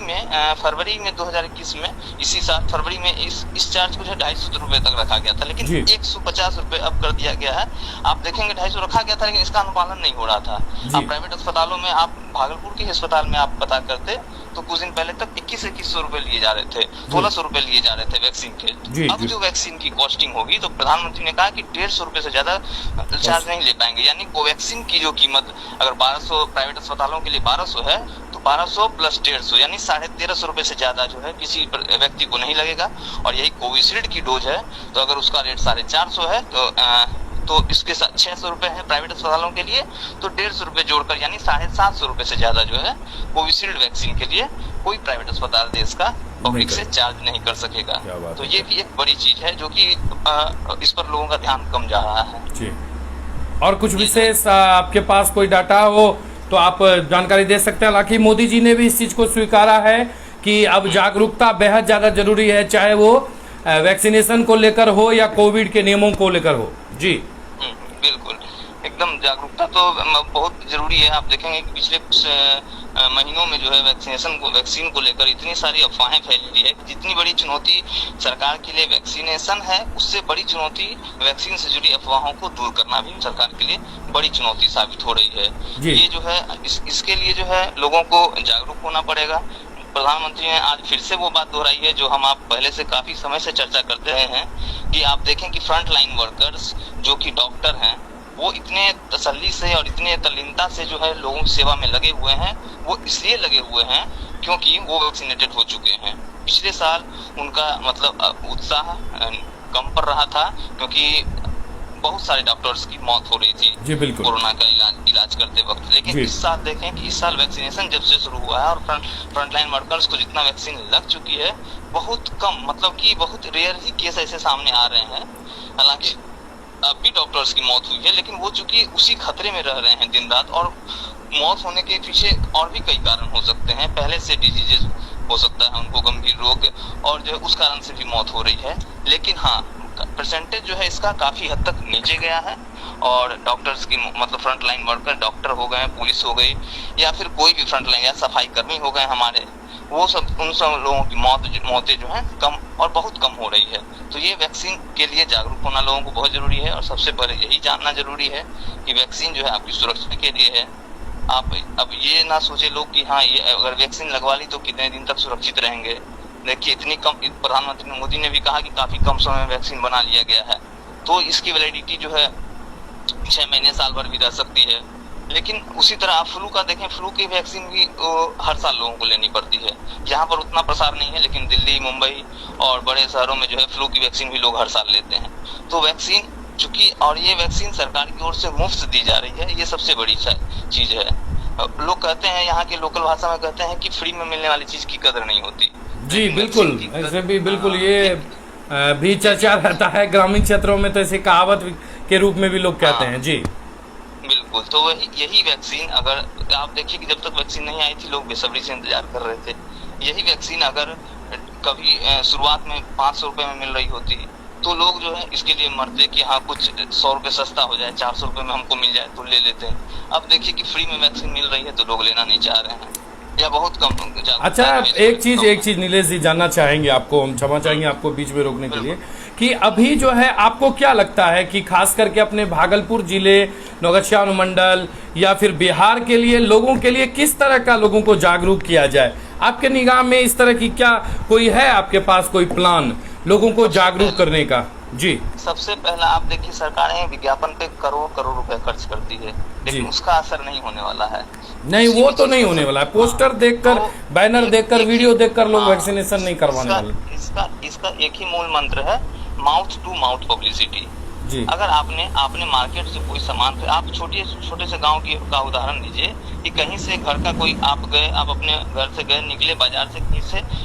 में 2021 में, इसी साल फरवरी में इस चार्ज को जो है 250 रुपए तक रखा गया था, लेकिन 150 रुपए अब कर दिया गया है। आप देखेंगे 250 रखा गया था, लेकिन इसका अनुपालन नहीं हो रहा था। आप प्राइवेट अस्पतालों में, आप भागलपुर के अस्पताल में आप पता करते तो कुछ दिन पहले तक 2100 रुपए लिए जा रहे थे, 1600 रुपए लिए जा रहे थे वैक्सीन के। अब जो वैक्सीन की कॉस्टिंग होगी तो प्रधानमंत्री ने कहा कि 150 रुपए से ज्यादा चार्ज नहीं ले पाएंगे, यानी कोवैक्सीन की जो कीमत अगर 1200 प्राइवेट अस्पतालों के लिए 1200 है तो 1200 प्लस 150 यानी 1350 रुपए से ज्यादा जो है किसी व्यक्ति को नहीं लगेगा। और यही कोविशील्ड की डोज है तो अगर उसका रेट 450 है तो इसके साथ 600 रुपए है प्राइवेट अस्पतालों के लिए, तो 150 रुपए जोड़कर यानी 750 रुपए से ज्यादा जो है कोविशील्ड वैक्सीन के लिए कोई प्राइवेट अस्पताल देश का पब्लिक से चार्ज नहीं कर सकेगा। तो ये भी एक बड़ी चीज है जो कि इस पर लोगों का ध्यान कम जा रहा है। और कुछ विशेष आपके पास कोई डाटा हो तो आप जानकारी दे सकते हैं। हालांकि मोदी जी ने भी इस चीज को स्वीकारा है कि अब जागरूकता बेहद ज्यादा जरूरी है, चाहे वो वैक्सीनेशन को लेकर हो या कोविड के नियमों को लेकर हो। जी बिल्कुल, एकदम जागरूकता तो बहुत जरूरी है। आप देखेंगे कि पिछले कुछ महीनों में जो है वैक्सीन को लेकर इतनी सारी अफवाहें फैली है। जितनी बड़ी चुनौती सरकार के लिए वैक्सीनेशन है, उससे बड़ी चुनौती वैक्सीन से जुड़ी अफवाहों को दूर करना भी सरकार के लिए बड़ी चुनौती साबित हो रही है। ये जो है इसके लिए जो है लोगों को जागरूक होना पड़ेगा। प्रधानमंत्री ने आज फिर से वो बात दोहराई है जो हम आप पहले से काफी समय से चर्चा करते रहे हैं कि आप देखें कि फ्रंट लाइन वर्कर्स जो कि डॉक्टर हैं, वो इतने तसल्ली से और इतने तल्लीनता से जो है लोगों की सेवा में लगे हुए हैं। वो इसलिए लगे हुए हैं क्योंकि वो वैक्सीनेटेड हो चुके हैं। पिछले साल उनका मतलब उत्साह कम पड़ रहा था, क्योंकि बहुत सारे डॉक्टर्स की मौत हो रही थी जी बिल्कुल कोरोना का इलाज करते वक्त। लेकिन इस साल देखें कि इस साल वैक्सीनेशन जब से शुरू हुआ है और फ्रंटलाइन वर्कर्स को जितना वैक्सीन लग चुकी है, बहुत कम, मतलब कि बहुत रेयर ही केस ऐसे सामने आ रहे हैं। हालांकि अब भी डॉक्टर्स की मौत हुई है, लेकिन वो चूंकि उसी खतरे में रह रहे हैं दिन रात, और मौत होने के पीछे और भी कई कारण हो सकते हैं। पहले से डिजीजेज हो सकता है उनको, गंभीर रोग, और जो है उस कारण से भी मौत हो रही है। लेकिन हाँ, परसेंटेज जो है इसका काफी हद तक नीचे गया है, और डॉक्टर्स की, मतलब फ्रंट लाइन वर्कर, डॉक्टर हो गए, पुलिस हो गई, या फिर कोई भी फ्रंट लाइन या सफाई कर्मी हो गए हमारे, वो सब, उन सब लोगों की मौतें जो है कम और बहुत कम हो रही है। तो ये वैक्सीन के लिए जागरूक होना लोगों को बहुत जरूरी है, और सबसे पहले यही जानना जरूरी है कि वैक्सीन जो है आपकी सुरक्षा के लिए है। आप अब ये ना सोचे लोग कि हाँ, ये अगर वैक्सीन लगवा ली तो कितने दिन तक सुरक्षित रहेंगे। देखिए, इतनी कम, प्रधानमंत्री मोदी ने भी कहा कि काफी कम समय में वैक्सीन बना लिया गया है, तो इसकी वैलिडिटी जो है 6 महीने साल भर भी रह सकती है। लेकिन उसी तरह आप फ्लू का देखें, फ्लू की वैक्सीन भी हर साल लोगों को लेनी पड़ती है। यहाँ पर उतना प्रसार नहीं है, लेकिन दिल्ली, मुंबई और बड़े शहरों में जो है फ्लू की वैक्सीन भी लोग हर साल लेते हैं। तो वैक्सीन चूंकि, और ये वैक्सीन सरकार की ओर से मुफ्त दी जा रही है, ये सबसे बड़ी चीज है। लोग कहते हैं, यहाँ के लोकल भाषा में कहते हैं कि फ्री में मिलने वाली चीज की कदर नहीं होती। जी बिल्कुल, ऐसे भी बिल्कुल ये भी चर्चा रहता है ग्रामीण क्षेत्रों में, तो ऐसे कहावत के रूप में भी लोग कहते हैं। जी बिल्कुल, तो यही वैक्सीन, अगर आप देखिए कि जब तक वैक्सीन नहीं आई थी लोग बेसब्री से इंतजार कर रहे थे। यही वैक्सीन अगर कभी शुरुआत में 500 रुपए में मिल रही होती तो लोग जो है इसके लिए मरते कि हाँ कुछ 100 रुपए सस्ता हो जाए, 400 रुपए में हमको मिल जाए तो ले लेते हैं। अब देखिए कि फ्री में वैक्सीन मिल रही है तो लोग लेना नहीं चाह रहे हैं, या बहुत कम। अच्छा, एक चीज नीलेश जी जानना चाहेंगे आपको, हम क्षमा चाहेंगे आपको बीच में रोकने के लिए, कि अभी जो है आपको क्या लगता है कि खास करके अपने भागलपुर जिले, नौगछिया अनुमंडल या फिर बिहार के लिए, लोगों के लिए किस तरह का लोगों को जागरूक किया जाए? आपके निगाह में इस तरह की क्या कोई है आपके पास कोई प्लान लोगों को जागरूक करने का? जी, सबसे पहला आप देखिए, सरकारें विज्ञापन पे करोड़ रुपए खर्च करती है, लेकिन उसका असर नहीं होने वाला है। नहीं, वो तो नहीं होने वाला है। पोस्टर देखकर, बैनर देखकर, वीडियो देखकर लोग वैक्सीनेशन नहीं करवाने वाले। इसका एक ही मूल मंत्र है, माउथ टू माउथ पब्लिसिटी। जी, अगर आपने मार्केट से कोई सामान, आप छोटे से गांव का उदाहरण लीजिए कि कहीं से घर का कोई, आप अपने घर से गए, निकले बाजार से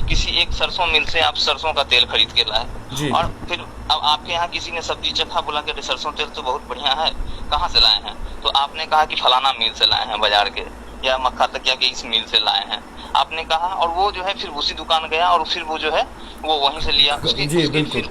किसी एक सरसों मिल से आप सरसों का तेल खरीद के लाए, और फिर अब आपके यहाँ किसी ने सब्जी चखा, बोला कि सरसों तेल तो बहुत बढ़िया है, कहाँ से लाए हैं? तो आपने कहा कि फलाना मिल से लाए हैं बाजार के, या मक्खा तकिया के इस मिल से लाए हैं आपने कहा, और वो जो है फिर उसी दुकान गया और फिर वो जो है वो वहीं से लिया, फिर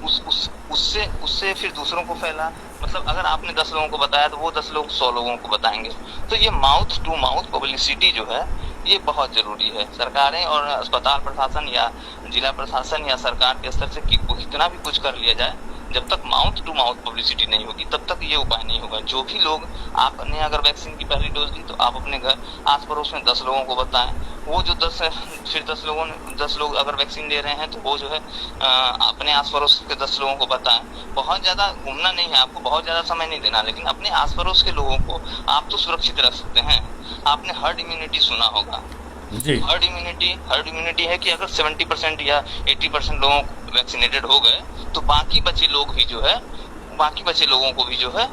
उससे फिर दूसरों को फैला। मतलब अगर आपने 10 लोगों को बताया तो वो 10 लोग 100 लोगों को बताएंगे। तो ये माउथ टू माउथ पब्लिसिटी जो है ये बहुत जरूरी है। सरकारें और अस्पताल प्रशासन या जिला प्रशासन या सरकार के स्तर से कितना भी कुछ कर लिया जाए, जब तक माउथ टू माउथ पब्लिसिटी नहीं होगी तब तक ये उपाय नहीं होगा। जो भी लोग, आपने अगर वैक्सीन की पहली डोज दी तो आप अपने घर आस पड़ोस में 10 लोगों को बताएं, वो जो 10 है फिर 10 लोग अगर वैक्सीन ले रहे हैं तो वो जो है अपने आस पड़ोस के 10 लोगों को बताएं। बहुत ज्यादा घूमना नहीं है आपको, बहुत ज्यादा समय नहीं देना, लेकिन अपने आस पड़ोस के लोगों को आप तो सुरक्षित रख सकते हैं। आपने हर्ड इम्यूनिटी सुना होगा। हर्ड इम्यूनिटी है कि अगर 70% या 80% लोग वैक्सीनेटेड हो गए तो बाकी बचे लोगों को भी जो है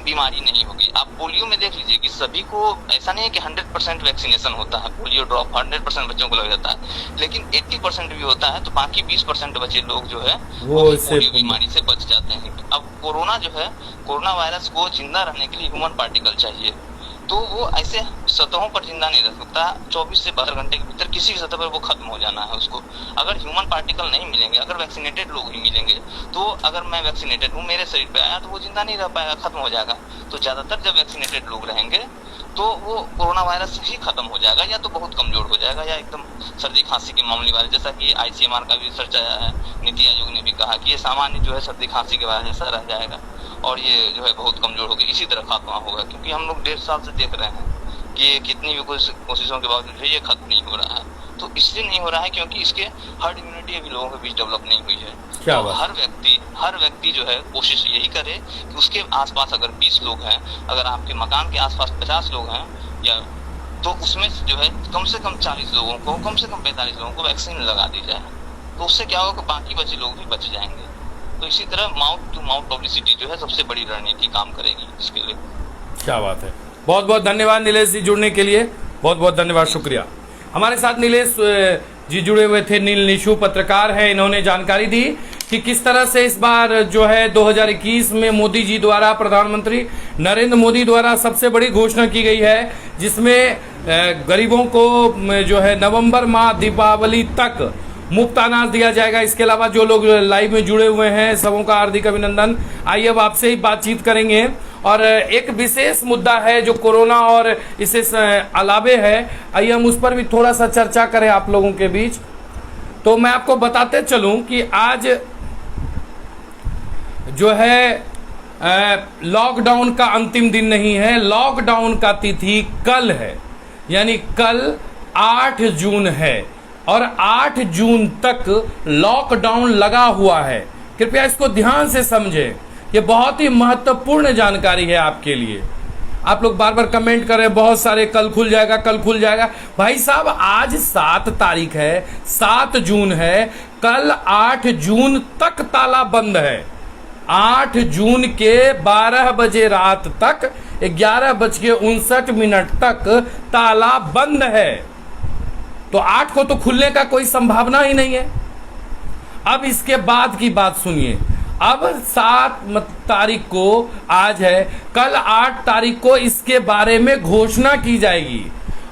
बीमारी नहीं होगी। आप पोलियो में देख लीजिए कि सभी को, ऐसा नहीं है कि 100% वैक्सीनेशन होता है, पोलियो ड्रॉप 100% बच्चों को लग जाता है, लेकिन 80% भी होता है तो बाकी 20% बचे लोग जो है वो पोलियो बीमारी से बच जाते हैं। अब कोरोना वायरस को जिंदा रहने के लिए ह्यूमन पार्टिकल चाहिए, तो वो ऐसे सतहों पर जिंदा नहीं रह सकता। 24 से 12 घंटे के भीतर किसी भी सतह पर वो खत्म हो जाना है उसको। अगर ह्यूमन पार्टिकल नहीं मिलेंगे, अगर वैक्सीनेटेड लोग ही मिलेंगे, तो अगर मैं वैक्सीनेटेड हूँ, मेरे शरीर पे आया तो वो जिंदा नहीं रह पाएगा, खत्म हो जाएगा। तो ज्यादातर जब वैक्सीनेटेड लोग रहेंगे तो वो कोरोना वायरस ही खत्म हो जाएगा, या तो बहुत कमजोर हो जाएगा, या एकदम सर्दी खांसी के मामले वाले, जैसा कि ICMR का भी रिसर्च आया है, नीति आयोग ने भी कहा कि ये सामान्य जो है सर्दी खांसी के बाद ऐसा रह जाएगा और ये जो है बहुत कमजोर हो गई, इसी तरह खात्मा होगा। क्योंकि हम लोग 1.5 साल से देख रहे हैं कि ये कितनी भी कोशिशों के बावजूद ये खत्म नहीं हो रहा है। तो इसलिए नहीं हो रहा है क्योंकि इसके हर्ड इम्यूनिटी अभी लोगों के बीच डेवलप नहीं हुई है। क्या तो हर व्यक्ति जो है कोशिश यही करे कि उसके आसपास अगर 20 लोग हैं, अगर आपके मकान के आसपास 50 लोग हैं, या तो उसमें जो है कम से कम 40 लोगों को, कम से कम 45 लोगों को वैक्सीन लगा दी जाए। तो उससे क्या होगा कि बाकी बचे लोग भी बच जाएंगे। तो इसी तरह माउथ टू माउथ पब्लिसिटी जो है सबसे बड़ी रणनीति काम करेगी इसके लिए। क्या बात है, बहुत बहुत धन्यवाद नीलेश जी जुड़ने के लिए, बहुत बहुत धन्यवाद, शुक्रिया। हमारे साथ नीलेश जी जुड़े हुए थे, नील निशु पत्रकार है, इन्होंने जानकारी दी कि किस तरह से इस बार जो है 2021 में मोदी जी द्वारा, प्रधानमंत्री नरेंद्र मोदी द्वारा सबसे बड़ी घोषणा की गई है, जिसमें गरीबों को जो है नवंबर माह दीपावली तक मुफ्त अनाज दिया जाएगा। इसके अलावा जो लोग लाइव में जुड़े हुए हैं सबों का हार्दिक अभिनंदन। आइए अब आपसे ही बातचीत करेंगे और एक विशेष मुद्दा है जो कोरोना और इससे अलावे है, आइए हम उस पर भी थोड़ा सा चर्चा करें आप लोगों के बीच। तो मैं आपको बताते चलूं कि आज जो है लॉकडाउन का अंतिम दिन नहीं है, लॉकडाउन का तिथि कल है, यानी कल 8 जून है और 8 जून तक लॉकडाउन लगा हुआ है। कृपया इसको ध्यान से समझें, ये बहुत ही महत्वपूर्ण जानकारी है आपके लिए। आप लोग बार बार कमेंट कर रहे हैं बहुत सारे, कल खुल जाएगा, कल खुल जाएगा। भाई साहब आज 7 तारीख है, 7 जून है, कल 8 जून तक ताला बंद है। 8 जून के 12 बजे रात तक 11:59 तक ताला बंद है। तो 8 को तो खुलने का कोई संभावना ही नहीं है। अब इसके बाद की बात सुनिए, अब 7 तारीख को आज है, कल 8 तारीख को इसके बारे में घोषणा की जाएगी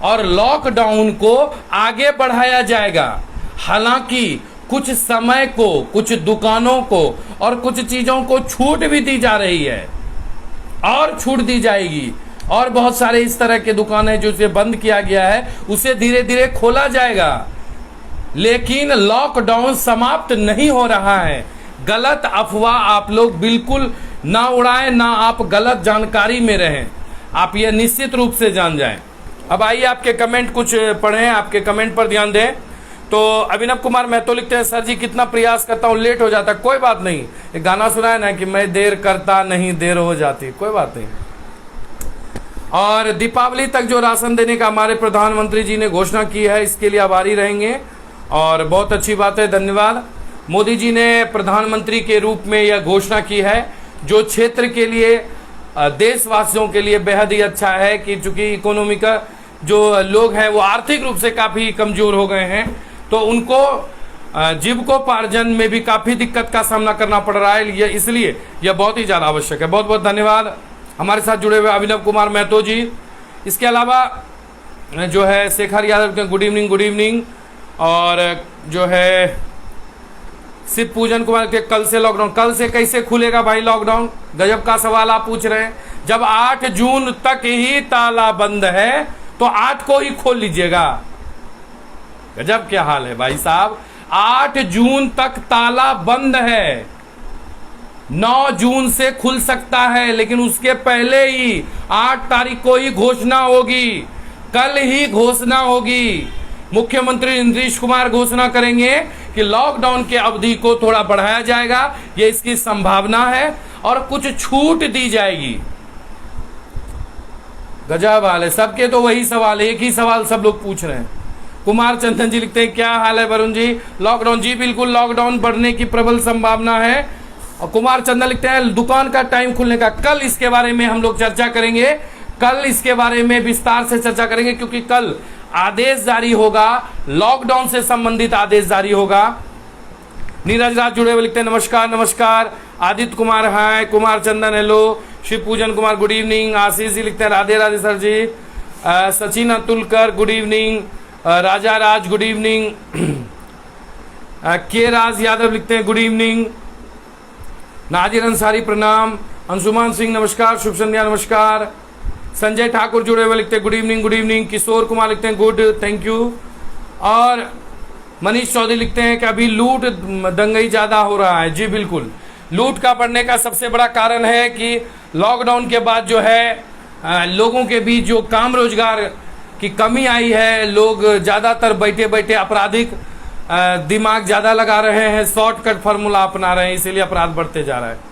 और लॉकडाउन को आगे बढ़ाया जाएगा। हालांकि कुछ समय को, कुछ दुकानों को और कुछ चीजों को छूट भी दी जा रही है और छूट दी जाएगी, और बहुत सारे इस तरह के दुकानें जो इसे बंद किया गया है उसे धीरे धीरे खोला जाएगा। लेकिन लॉकडाउन समाप्त नहीं हो रहा है। गलत अफवाह आप लोग बिल्कुल ना उड़ाएं, ना आप गलत जानकारी में रहें, आप ये निश्चित रूप से जान जाएं। अब आइए आपके कमेंट कुछ पढ़ें, आपके कमेंट पर ध्यान दें। तो अभिनव कुमार महतो लिखते हैं, सर जी कितना प्रयास करता हूँ लेट हो जाता, कोई बात नहीं। एक गाना सुना है ना कि मैं देर करता नहीं देर हो जाती, कोई बात नहीं। और दीपावली तक जो राशन देने का हमारे प्रधानमंत्री जी ने घोषणा की है, इसके लिए आभारी रहेंगे और बहुत अच्छी बात है, धन्यवाद। मोदी जी ने प्रधानमंत्री के रूप में यह घोषणा की है जो क्षेत्र के लिए, देशवासियों के लिए बेहद ही अच्छा है कि चूंकि इकोनॉमी का जो लोग हैं वो आर्थिक रूप से काफी कमजोर हो गए हैं, तो उनको जीविकोपार्जन में भी काफी दिक्कत का सामना करना पड़ रहा है, इसलिए यह बहुत ही ज्यादा आवश्यक है। बहुत बहुत धन्यवाद हमारे साथ जुड़े हुए अभिनव कुमार महतो जी। इसके अलावा जो है शेखर यादव के गुड इवनिंग, गुड इवनिंग। और जो है शिव पूजन कुमार के कल से लॉकडाउन, कल से कैसे खुलेगा भाई लॉकडाउन, गजब का सवाल आप पूछ रहे हैं। जब 8 जून तक ही ताला बंद है तो 8 को ही खोल लीजिएगा। गजब क्या हाल है भाई साहब, 8 जून तक ताला बंद है, 9 जून से खुल सकता है, लेकिन उसके पहले ही 8 तारीख को ही घोषणा होगी, कल ही घोषणा होगी। मुख्यमंत्री नीतीश कुमार घोषणा करेंगे कि लॉकडाउन की अवधि को थोड़ा बढ़ाया जाएगा, ये इसकी संभावना है, और कुछ छूट दी जाएगी। गजब हाल है, सबके तो वही सवाल है, एक ही सवाल सब लोग पूछ रहे हैं। कुमार चंदन जी लिखते हैं, क्या हाल है वरुण जी, लॉकडाउन, जी बिल्कुल लॉकडाउन बढ़ने की प्रबल संभावना है। और कुमार चंदन लिखते हैं दुकान का टाइम खुलने का, कल इसके बारे में हम लोग चर्चा करेंगे, कल इसके बारे में विस्तार से चर्चा करेंगे, क्योंकि कल आदेश जारी होगा, लॉकडाउन से संबंधित आदेश जारी होगा। नीरज राज जुड़े हुए लिखते हैं, नमस्कार नमस्कार। Aditya Kumar hi, Kumar Chandan hello, Shiv Pujan Kumar good evening. Ashish ji लिखते हैं Radhe Radhe sir ji. Sachin Atulkar good evening. Raja Raj good evening. K Raj Yadav लिखते हैं गुड इवनिंग। नाजिर अंसारी प्रणाम। अंशुमान सिंह नमस्कार, शुभ संध्या नमस्कार। संजय ठाकुर जुड़े हुए लिखते हैं good evening, good evening. Kishore Kumar लिखते हैं गुड, थैंक यू। और मनीष चौधरी लिखते हैं कि अभी लूट दंगई ज्यादा हो रहा है। जी बिल्कुल, लूट का बढ़ने का सबसे बड़ा कारण है कि लॉकडाउन के बाद जो है लोगों के बीच जो काम रोजगार की कमी आई है, लोग ज्यादातर बैठे बैठे आपराधिक दिमाग ज्यादा लगा रहे हैं, शॉर्टकट फार्मूला अपना रहे हैं, इसीलिए अपराध बढ़ते जा रहा है।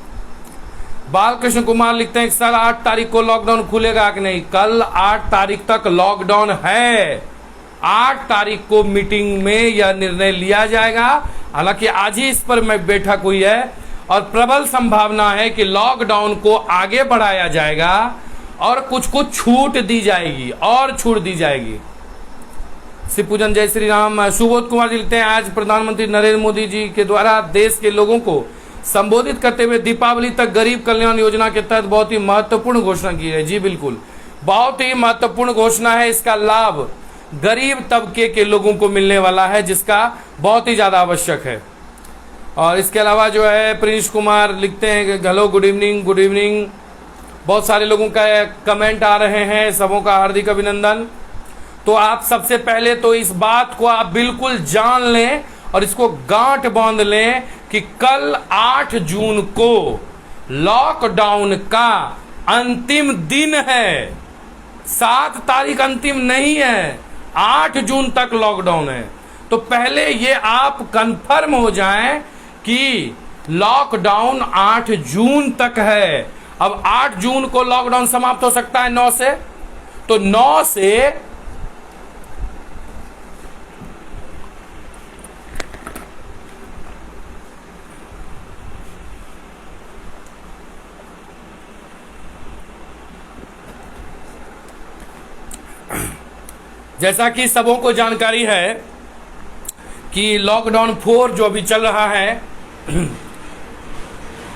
बालकृष्ण कुमार लिखते हैं सर 8 तारीख को लॉकडाउन खुलेगा कि नहीं, कल 8 तारीख तक लॉकडाउन है। 8 तारीख को मीटिंग में यह निर्णय लिया जाएगा, हालांकि आज ही इस पर मैं बैठक हुई है और प्रबल संभावना है कि लॉकडाउन को आगे बढ़ाया जाएगा और कुछ कुछ छूट दी जाएगी और छूट दी जाएगी। शिव पूजन जय श्री राम। सुबोध कुमार जी लिखते हैं, आज प्रधानमंत्री नरेंद्र मोदी जी के द्वारा देश के लोगों को संबोधित करते हुए दीपावली तक गरीब कल्याण योजना के तहत बहुत ही महत्वपूर्ण घोषणा की है। जी बिल्कुल, बहुत ही महत्वपूर्ण घोषणा है। इसका लाभ गरीब तबके के लोगों को मिलने वाला है, जिसका बहुत ही ज्यादा आवश्यक है। और इसके अलावा जो है प्रिंस कुमार लिखते हैं, hello good evening, good evening. बहुत सारे लोगों का कमेंट आ रहे हैं, सबों का हार्दिक अभिनंदन। तो आप सबसे पहले तो इस बात को आप बिल्कुल जान लें और इसको गांठ बांध लें कि कल 8 जून को लॉकडाउन का अंतिम दिन है। 7 तारीख अंतिम नहीं है, 8 जून तक लॉकडाउन है। तो पहले ये आप कंफर्म हो जाएं कि लॉकडाउन 8 जून तक है। अब 8 जून को लॉकडाउन समाप्त हो सकता है 9 से, तो 9 से जैसा कि सबों को जानकारी है कि लॉकडाउन 4 जो अभी चल रहा है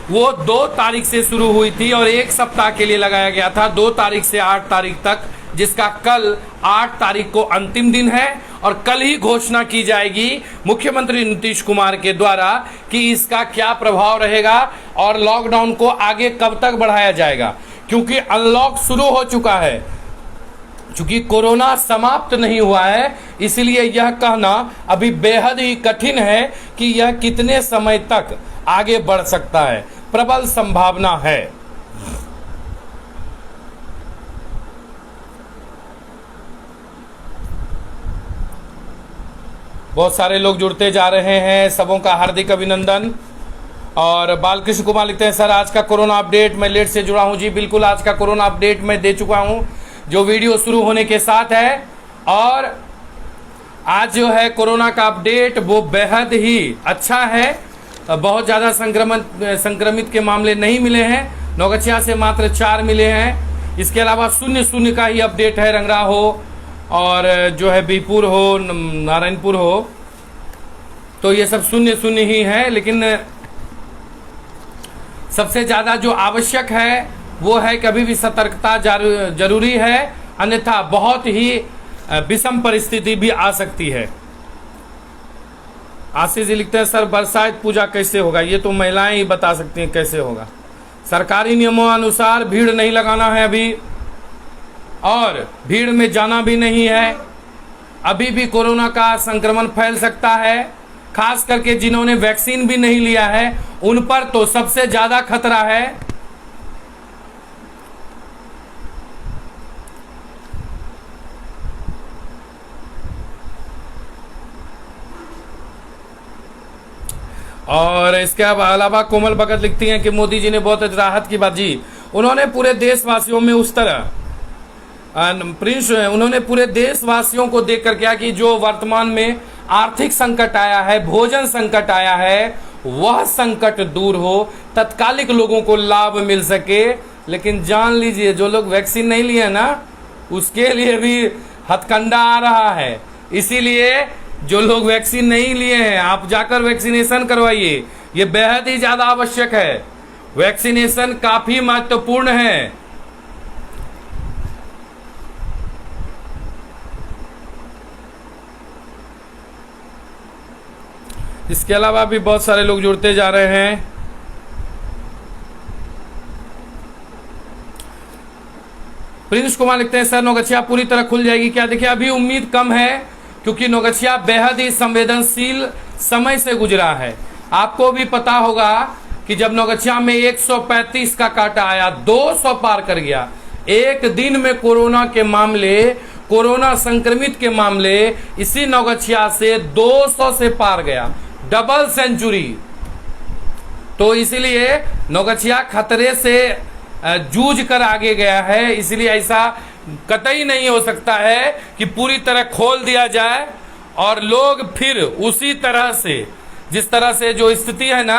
वो 2 तारीख से शुरू हुई थी और 1 सप्ताह के लिए लगाया गया था, 2 तारीख से 8 तारीख तक, जिसका कल 8 तारीख को अंतिम दिन है। और कल ही घोषणा की जाएगी मुख्यमंत्री नीतीश कुमार के द्वारा कि इसका क्या प्रभाव रहेगा और लॉकडाउन को आगे कब तक बढ़ाया जाएगा, क्योंकि अनलॉक शुरू हो चुका है। चूंकि कोरोना समाप्त नहीं हुआ है, इसलिए यह कहना अभी बेहद ही कठिन है कि यह कितने समय तक आगे बढ़ सकता है। प्रबल संभावना है। बहुत सारे लोग जुड़ते जा रहे हैं, सबों का हार्दिक अभिनंदन। और बालकृष्ण कुमार लिखते हैं, सर आज का कोरोना अपडेट, मैं लेट से जुड़ा हूं। जी बिल्कुल, आज का कोरोना अपडेट मैं दे चुका हूं, जो वीडियो शुरू होने के साथ है। और आज जो है कोरोना का अपडेट वो बेहद ही अच्छा है। बहुत ज़्यादा संक्रमित के मामले नहीं मिले हैं, नौगछिया से मात्र 4 मिले हैं। इसके अलावा 0 का ही अपडेट है, रंगरा हो और जो है बीपुर हो, नारायणपुर हो, तो ये सब 0 ही है। लेकिन सबसे ज़्यादा जो आवश्यक है वो है कि अभी भी सतर्कता जरूरी है, अन्यथा बहुत ही विषम परिस्थिति भी आ सकती है। आशीष जी लिखते हैं, सर बरसात पूजा कैसे होगा? ये तो महिलाएं ही बता सकती हैं कैसे होगा। सरकारी नियमों अनुसार भीड़ नहीं लगाना है अभी, और भीड़ में जाना भी नहीं है। अभी भी कोरोना का संक्रमण फैल सकता है, खास करके जिन्होंने वैक्सीन भी नहीं लिया है उन पर तो सबसे ज्यादा खतरा है। और इसके अलावा कोमल भगत लिखती हैं कि मोदी जी ने बहुत राहत की बात। जी, उन्होंने पूरे देशवासियों में उस तरह प्रिंस उन्होंने पूरे देशवासियों को देखकर क्या कि जो वर्तमान में आर्थिक संकट आया है, भोजन संकट आया है, वह संकट दूर हो, तत्कालिक लोगों को लाभ मिल सके। लेकिन जान लीजिए, जो लोग वैक्सीन नहीं लिए ना, उसके लिए भी हथकंडा आ रहा है। इसीलिए जो लोग वैक्सीन नहीं लिए हैं, आप जाकर वैक्सीनेशन करवाइए, ये बेहद ही ज्यादा आवश्यक है। वैक्सीनेशन काफी महत्वपूर्ण है। इसके अलावा भी बहुत सारे लोग जुड़ते जा रहे हैं। प्रिंस कुमार लिखते हैं, सर नौगछिया पूरी तरह खुल जाएगी क्या? देखिए, अभी उम्मीद कम है, क्योंकि नौगछिया बेहद ही संवेदनशील समय से गुजरा है। आपको भी पता होगा कि जब नौगछिया में 135 का काटा आया, 200 पार कर गया। एक दिन में कोरोना के मामले, कोरोना संक्रमित के मामले इसी नौगछिया से 200 से पार गया, डबल सेंचुरी। तो इसीलिए नौगछिया खतरे से जूझ कर आगे गया है। इसलिए ऐसा कतई नहीं हो सकता है कि पूरी तरह खोल दिया जाए और लोग फिर उसी तरह से, जिस तरह से जो स्थिति है ना,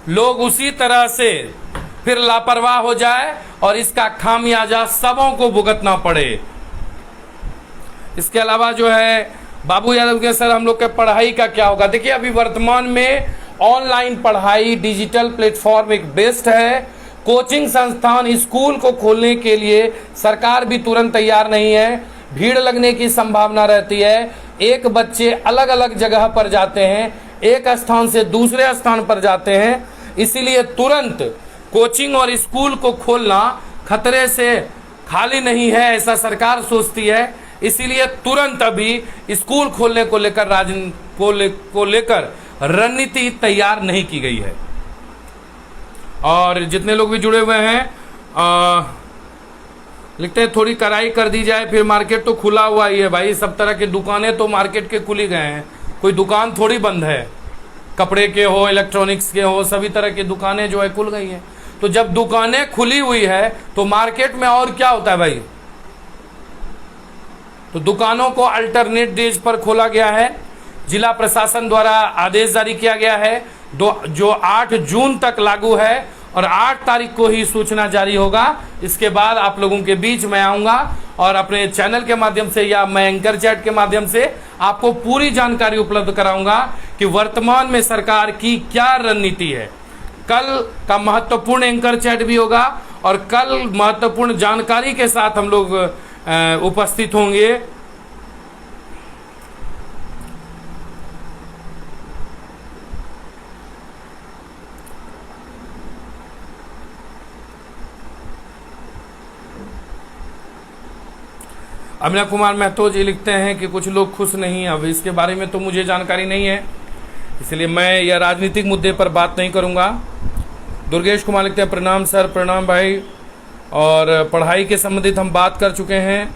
लोग उसी तरह से फिर लापरवाह हो जाए और इसका खामियाजा सबों को भुगतना पड़े। इसके अलावा जो है बाबू यादव के सर, हम लोग के पढ़ाई का क्या होगा? देखिए, अभी वर्तमान में ऑनलाइन पढ़ाई, डिजिटल प्लेटफॉर्म एक बेस्ट है। कोचिंग संस्थान, स्कूल को खोलने के लिए सरकार भी तुरंत तैयार नहीं है, भीड़ लगने की संभावना रहती है। एक बच्चे अलग अलग जगह पर जाते हैं, एक स्थान से दूसरे स्थान पर जाते हैं, इसीलिए तुरंत कोचिंग और स्कूल को खोलना खतरे से खाली नहीं है, ऐसा सरकार सोचती है। इसीलिए तुरंत अभी स्कूल खोलने को लेकर रणनीति तैयार नहीं की गई है। और जितने लोग भी जुड़े हुए हैं लिखते हैं थोड़ी कड़ाई कर दी जाए, फिर मार्केट तो खुला हुआ ही है भाई। सब तरह की दुकानें तो मार्केट के खुल ही गए हैं, कोई दुकान थोड़ी बंद है। कपड़े के हो, इलेक्ट्रॉनिक्स के हो, सभी तरह की दुकानें जो है खुल गई हैं। तो जब दुकानें खुली हुई है तो मार्केट में और क्या होता है भाई? तो दुकानों को अल्टरनेट डेज पर खोला गया है। जिला प्रशासन द्वारा आदेश जारी किया गया है जो 8 जून तक लागू है और 8 तारीख को ही सूचना जारी होगा। इसके बाद आप लोगों के बीच मैं आऊंगा और अपने चैनल के माध्यम से या मैं एंकर चैट के माध्यम से आपको पूरी जानकारी उपलब्ध कराऊंगा कि वर्तमान में सरकार की क्या रणनीति है। कल का महत्वपूर्ण एंकर चैट भी होगा और कल महत्वपूर्ण जानकारी के साथ हम लोग उपस्थित होंगे। अमीना कुमार महतो जी लिखते हैं कि कुछ लोग खुश नहीं। अब इसके बारे में तो मुझे जानकारी नहीं है, इसलिए मैं यह राजनीतिक मुद्दे पर बात नहीं करूंगा। दुर्गेश कुमार लिखते हैं प्रणाम सर। प्रणाम भाई। और पढ़ाई के संबंधित हम बात कर चुके हैं।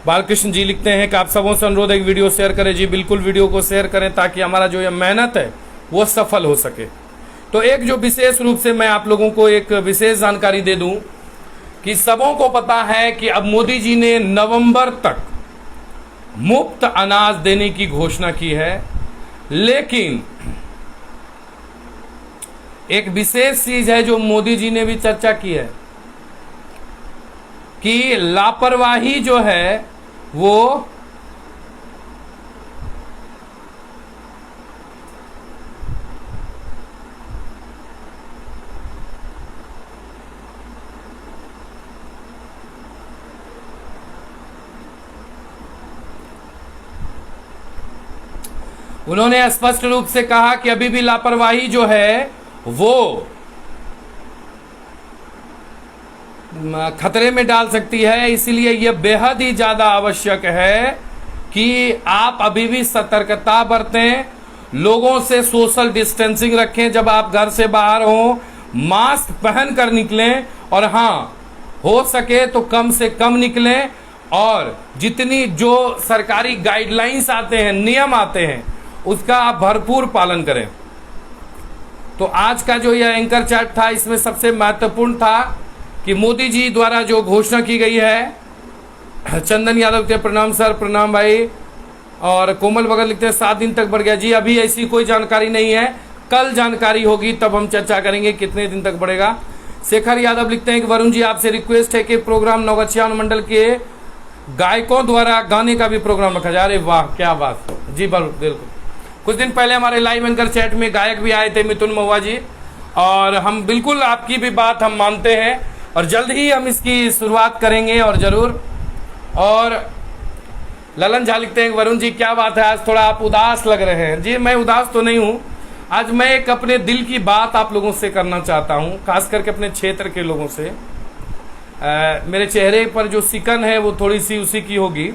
बालकृष्ण जी लिखते हैं कि आप सबों से अनुरोध एक वीडियो शेयर करें। जी बिल्कुल, वीडियो को शेयर करें ताकि हमारा जो ये मेहनत है वो सफल हो सके। तो एक जो विशेष रूप से मैं आप लोगों को एक विशेष जानकारी दे दूं कि सबों को पता है कि अब मोदी जी ने नवंबर तक मुफ्त अनाज देने की घोषणा की है, लेकिन एक विशेष चीज है जो मोदी जी ने भी चर्चा की है कि लापरवाही जो है वो उन्होंने स्पष्ट रूप से कहा कि अभी भी लापरवाही जो है वो खतरे में डाल सकती है। इसीलिए यह बेहद ही ज्यादा आवश्यक है कि आप अभी भी सतर्कता बरतें, लोगों से सोशल डिस्टेंसिंग रखें, जब आप घर से बाहर हो मास्क पहन कर निकलें और हाँ हो सके तो कम से कम निकलें और जितनी जो सरकारी गाइडलाइंस आते हैं, नियम आते हैं, उसका आप भरपूर पालन करें। तो आज का जो यह एंकर चैट था इसमें सबसे महत्वपूर्ण था कि मोदी जी द्वारा जो घोषणा की गई है। चंदन यादव के प्रणाम सर। प्रणाम भाई। और कोमल बगल लिखते हैं 7 दिन तक बढ़ गया। जी अभी ऐसी कोई जानकारी नहीं है, कल जानकारी होगी तब हम चर्चा करेंगे कितने दिन तक बढ़ेगा। शेखर यादव लिखते हैं कि वरुण जी आपसे रिक्वेस्ट है कि प्रोग्राम नौगछिया मंडल के गायकों द्वारा गाने का भी प्रोग्राम रखा जाए। अरे वाह क्या बात। जी बिल्कुल। कुछ दिन पहले हमारे लाइव एंकर चैट में गायक भी आए थे, मिथुन महुआ जी, और हम बिल्कुल आपकी भी बात हम मानते हैं और जल्द ही हम इसकी शुरुआत करेंगे और जरूर। और ललन झा लिखते हैं वरुण जी क्या बात है, आज थोड़ा आप उदास लग रहे हैं। जी मैं उदास तो नहीं हूँ, आज मैं एक अपने दिल की बात आप लोगों से करना चाहता हूँ, खास करके अपने क्षेत्र के लोगों से। मेरे चेहरे पर जो सिकन है वो थोड़ी सी उसी की होगी।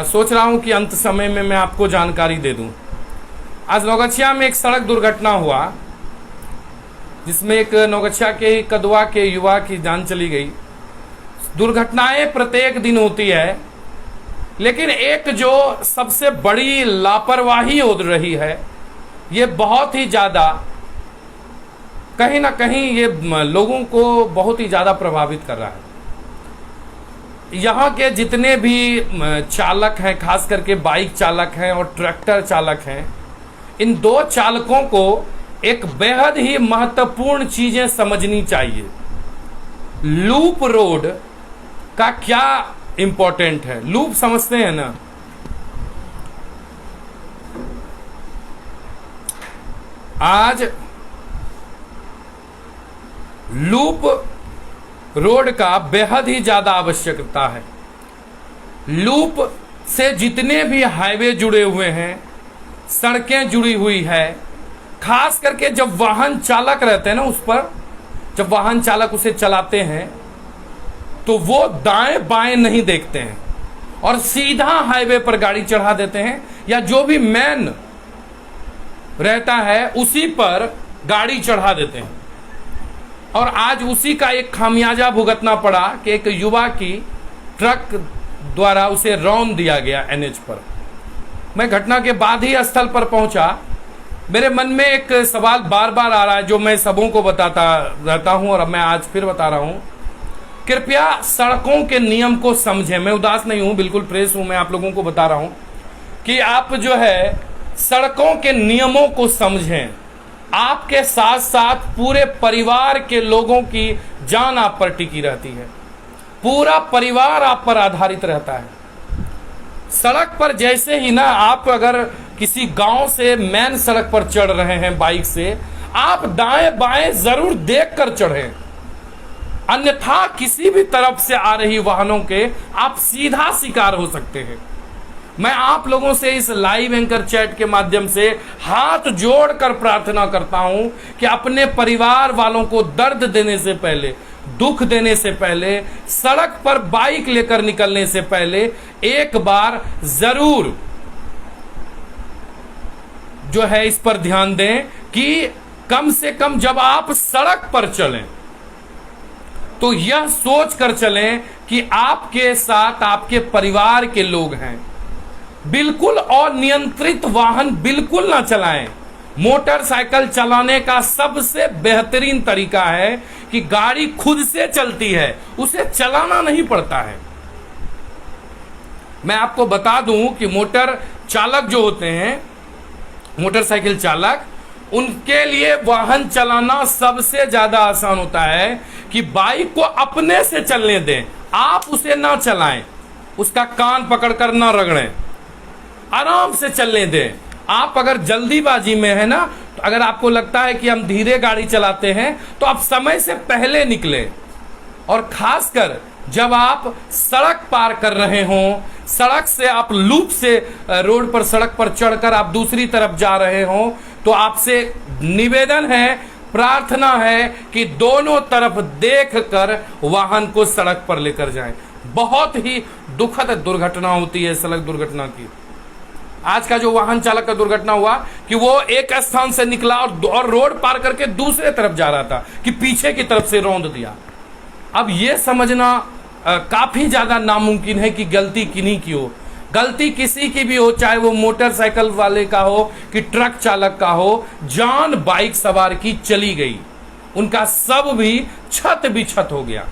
सोच रहा हूँ कि अंत समय में मैं आपको जानकारी दे दूँ। आज नौगछिया में एक सड़क दुर्घटना हुआ जिसमें एक नौगछिया के कदवा के युवा की जान चली गई। दुर्घटनाएं प्रत्येक दिन होती है, लेकिन एक जो सबसे बड़ी लापरवाही हो रही है, ये बहुत ही ज्यादा कहीं ना कहीं ये लोगों को बहुत ही ज्यादा प्रभावित कर रहा है। यहाँ के जितने भी चालक हैं, खास करके बाइक चालक हैं और ट्रैक्टर चालक हैं, इन दो चालकों को एक बेहद ही महत्वपूर्ण चीजें समझनी चाहिए। लूप रोड का क्या इंपॉर्टेंट है, लूप समझते हैं ना? आज लूप रोड का बेहद ही ज्यादा आवश्यकता है। लूप से जितने भी हाईवे जुड़े हुए हैं, सड़कें जुड़ी हुई है, खास करके जब वाहन चालक रहते हैं ना, उस पर जब वाहन चालक उसे चलाते हैं तो वो दाएं बाएं नहीं देखते हैं और सीधा हाईवे पर गाड़ी चढ़ा देते हैं, या जो भी मेन रहता है उसी पर गाड़ी चढ़ा देते हैं। और आज उसी का एक खामियाजा भुगतना पड़ा कि एक युवा की ट्रक द्वारा उसे रौंद दिया गया एनएच पर। मैं घटना के बाद ही स्थल पर पहुंचा। मेरे मन में एक सवाल बार बार आ रहा है जो मैं सबों को बताता रहता हूं और अब मैं आज फिर बता रहा हूं। कृपया सड़कों के नियम को समझें। मैं उदास नहीं हूं, बिल्कुल फ्रेश हूं। मैं आप लोगों को बता रहा हूं कि आप जो है सड़कों के नियमों को समझें। आपके साथ साथ पूरे परिवार के लोगों की जान आप पर टिकी रहती है, पूरा परिवार आप पर आधारित रहता है। सड़क पर जैसे ही ना, आप अगर किसी गांव से मेन सड़क पर चढ़ रहे हैं बाइक से, आप दाएं बाएं जरूर देख कर चढ़ें, अन्यथा किसी भी तरफ से आ रही वाहनों के आप सीधा शिकार हो सकते हैं। मैं आप लोगों से इस लाइव एंकर चैट के माध्यम से हाथ जोड़कर प्रार्थना करता हूं कि अपने परिवार वालों को दर्द देने से पहले, दुख देने से पहले, सड़क पर बाइक लेकर निकलने से पहले एक बार जरूर जो है इस पर ध्यान दें कि कम से कम जब आप सड़क पर चलें तो यह सोच कर चलें कि आपके साथ आपके परिवार के लोग हैं। बिल्कुल अनियंत्रित वाहन बिल्कुल ना चलाएं। मोटरसाइकिल चलाने का सबसे बेहतरीन तरीका है कि गाड़ी खुद से चलती है, उसे चलाना नहीं पड़ता है। मैं आपको बता दूं कि मोटर चालक जो होते हैं, मोटरसाइकिल चालक, उनके लिए वाहन चलाना सबसे ज्यादा आसान होता है कि बाइक को अपने से चलने दें, आप उसे ना चलाएं, उसका कान पकड़कर ना रगड़ें, आराम से चलने दें। आप अगर जल्दीबाजी में है ना, तो अगर आपको लगता है कि हम धीरे गाड़ी चलाते हैं तो आप समय से पहले निकलें। और खासकर जब आप सड़क पार कर रहे हों, सड़क से आप लूप से रोड पर सड़क पर चढ़कर आप दूसरी तरफ जा रहे हों, तो आपसे निवेदन है, प्रार्थना है कि दोनों तरफ देखकर वाहन को सड़क पर लेकर जाएं। बहुत ही दुखद दुर्घटना होती है सड़क दुर्घटना की। आज का जो वाहन चालक का दुर्घटना हुआ कि वो एक स्थान से निकला और रोड पार करके दूसरे तरफ जा रहा था कि पीछे की तरफ से रौंद दिया। अब ये समझना काफी ज्यादा नामुमकिन है कि गलती किन्हीं की हो। गलती किसी की भी हो, चाहे वो मोटरसाइकिल वाले का हो कि ट्रक चालक का हो, जान बाइक सवार की चली गई, उनका सब भी छत हो गया।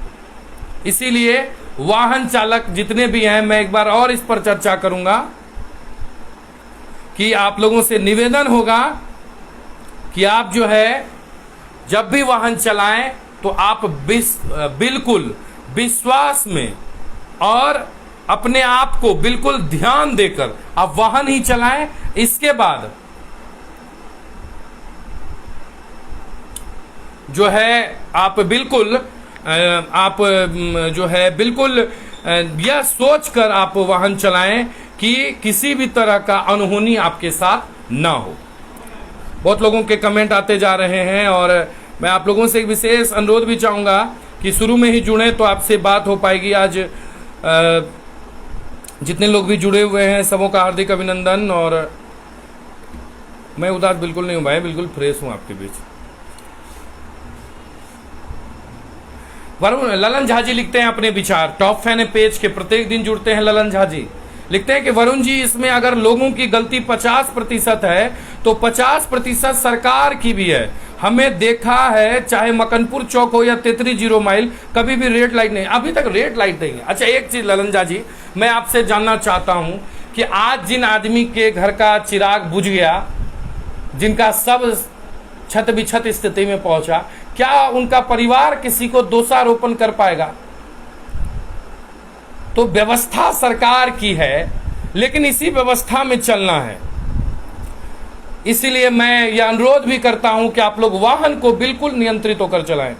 इसीलिए वाहन चालक जितने भी हैं, मैं एक बार और इस पर चर्चा करूंगा कि आप लोगों से निवेदन होगा कि आप जो है जब भी वाहन चलाएं तो आप बिल्कुल विश्वास में और अपने आप को बिल्कुल ध्यान देकर आप वाहन ही चलाएं। इसके बाद जो है आप बिल्कुल जो है बिल्कुल यह सोचकर आप वाहन चलाएं कि किसी भी तरह का अनहोनी आपके साथ ना हो। बहुत लोगों के कमेंट आते जा रहे हैं और मैं आप लोगों से एक विशेष अनुरोध भी चाहूंगा कि शुरू में ही जुड़े तो आपसे बात हो पाएगी। आज जितने लोग भी जुड़े हुए हैं सबों का हार्दिक अभिनंदन। और मैं उदास बिल्कुल नहीं हूं भाई, बिल्कुल फ्रेश हूं आपके बीच। वरुण ललन झा जी लिखते हैं अपने विचार, टॉप फैन है पेज के, प्रत्येक दिन जुड़ते हैं। ललन झा जी लिखते हैं कि वरुण जी, इसमें अगर लोगों की गलती 50% है तो 50% सरकार की भी है। हमें देखा है चाहे मकनपुर चौक हो या तेतरी 0 माइल, कभी भी रेड लाइट नहीं, अभी तक रेड लाइट नहीं है। अच्छा एक चीज ललन झा जी, मैं आपसे जानना चाहता हूं कि आज जिन आदमी के घर का चिराग बुझ गया, जिनका सब छत बिछत स्थिति में पहुंचा, क्या उनका परिवार किसी को दोषारोपण कर पाएगा? तो व्यवस्था सरकार की है, लेकिन इसी व्यवस्था में चलना है। इसीलिए मैं यह अनुरोध भी करता हूं कि आप लोग वाहन को बिल्कुल नियंत्रित होकर चलाएं।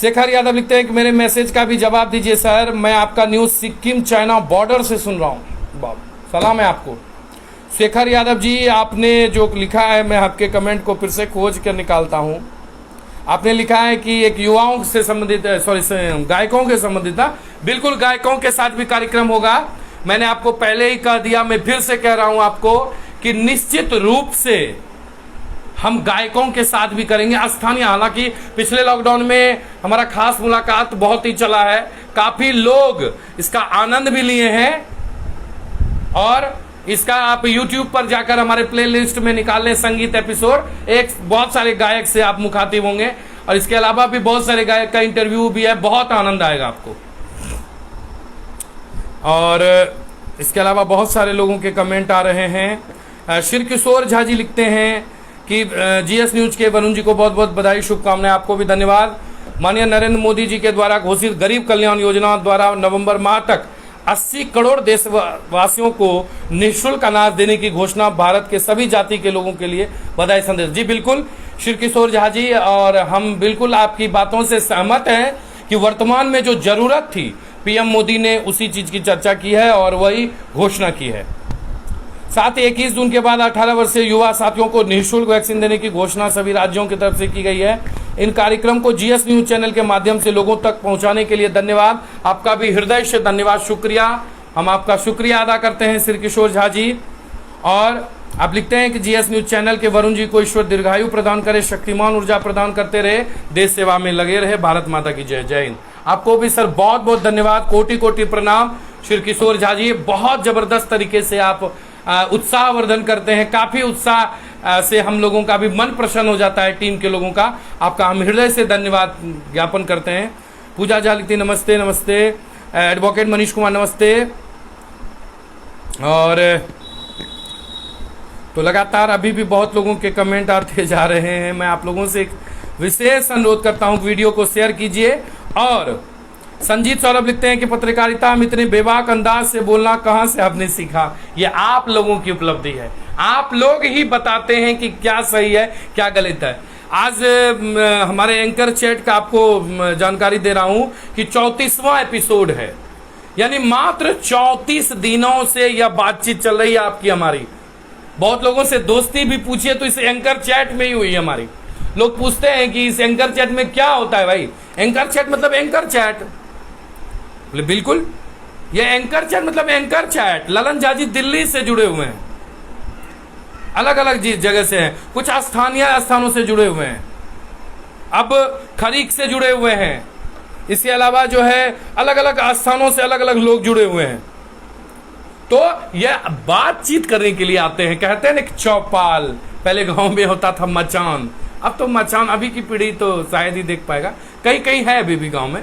शेखर यादव लिखते हैं कि मेरे मैसेज का भी जवाब दीजिए सर, मैं आपका न्यूज सिक्किम चाइना बॉर्डर से सुन रहा हूं। सलाम है आपको शेखर यादव जी। आपने जो लिखा है, मैं आपके कमेंट को फिर से खोज कर निकालता हूं। आपने लिखा है कि एक युवाओं से संबंधित, गायकों के संबंधित था। बिल्कुल गायकों के साथ भी कार्यक्रम होगा। मैंने आपको पहले ही कह दिया, मैं फिर से कह रहा हूं आपको कि निश्चित रूप से हम गायकों के साथ भी करेंगे स्थानीय। हालांकि पिछले लॉकडाउन में हमारा खास मुलाकात बहुत ही चला है, काफी लोग इसका आनंद भी लिए हैं, और इसका आप YouTube पर जाकर हमारे प्लेलिस्ट में निकाल लें संगीत एपिसोड, एक बहुत सारे गायक से आप मुखातिब होंगे, और इसके अलावा भी बहुत सारे गायक का इंटरव्यू भी है, बहुत आनंद आएगा आपको। और इसके अलावा बहुत सारे लोगों के कमेंट आ रहे हैं। श्री किशोर झा जी लिखते हैं कि GS न्यूज के वरुण जी को बहुत बहुत बधाई, शुभकामनाएं। आपको भी धन्यवाद। माननीय नरेंद्र मोदी जी के द्वारा घोषित गरीब कल्याण योजना द्वारा नवंबर माह तक 80 करोड़ देशवासियों को निःशुल्क अनाज देने की घोषणा, भारत के सभी जाति के लोगों के लिए बधाई संदेश। जी बिल्कुल श्री किशोर झा जी, और हम बिल्कुल आपकी बातों से सहमत हैं कि वर्तमान में जो जरूरत थी PM मोदी ने उसी चीज की चर्चा की है और वही घोषणा की है। साथ ही 21 जून के बाद 18 वर्षीय युवा साथियों को निःशुल्क वैक्सीन देने की घोषणा सभी राज्यों की तरफ से की गई है। इन कार्यक्रम को GS न्यूज चैनल के माध्यम से लोगों तक पहुंचाने के लिए धन्यवाद। आपका भी हृदय से धन्यवाद, शुक्रिया। हम आपका शुक्रिया अदा करते हैं श्री किशोर झा जी। और आप लिखते हैं कि GS न्यूज चैनल के वरुण जी को ईश्वर दीर्घायु प्रदान करे, शक्तिमान ऊर्जा प्रदान करते रहे, देश सेवा में लगे रहे। भारत माता की जय। जय हिंद। आपको भी सर बहुत बहुत धन्यवाद, कोटि कोटि प्रणाम श्री किशोर झा जी। बहुत जबरदस्त तरीके से आप उत्साहवर्धन करते हैं, काफी उत्साह से हम लोगों का भी मन प्रसन्न हो जाता है, टीम के लोगों का। आपका हम हृदय से धन्यवाद ज्ञापन करते हैं। पूजा झा लिखती नमस्ते नमस्ते। एडवोकेट मनीष कुमार नमस्ते। और तो लगातार अभी भी बहुत लोगों के कमेंट आते जा रहे हैं। मैं आप लोगों से एक विशेष अनुरोध करता हूं, वीडियो को शेयर कीजिए। और संजीत सौरभ लिखते हैं कि पत्रकारिता में इतने बेबाक अंदाज से बोलना कहां से आपने सीखा? ये आप लोगों की उपलब्धि है, आप लोग ही बताते हैं कि क्या सही है क्या गलत है। आज हमारे एंकर चैट का आपको जानकारी दे रहा हूं कि 34वां एपिसोड है, यानी मात्र 34 दिनों से यह बातचीत चल रही है आपकी हमारी। बहुत लोगों से दोस्ती भी पूछिए तो इस एंकर चैट में ही हुई हमारी। लोग पूछते हैं कि इस एंकर चैट में क्या होता है भाई? एंकर चैट मतलब एंकर चैट। बिल्कुल, ये एंकर चैट मतलब एंकर चैट। ललन झा जी दिल्ली से जुड़े हुए हैं, अलग अलग जगह से हैं, कुछ स्थानीय स्थानों से जुड़े हुए हैं, अब खरीक से जुड़े हुए हैं। इसके अलावा जो है अलग अलग स्थानों से अलग अलग लोग जुड़े हुए हैं। तो ये बातचीत करने के लिए आते हैं। कहते हैं ना चौपाल, पहले गांव में होता था मचान, अब तो मचान अभी की पीढ़ी तो शायद ही देख पाएगा, कहीं कहीं है अभी भी गांव में।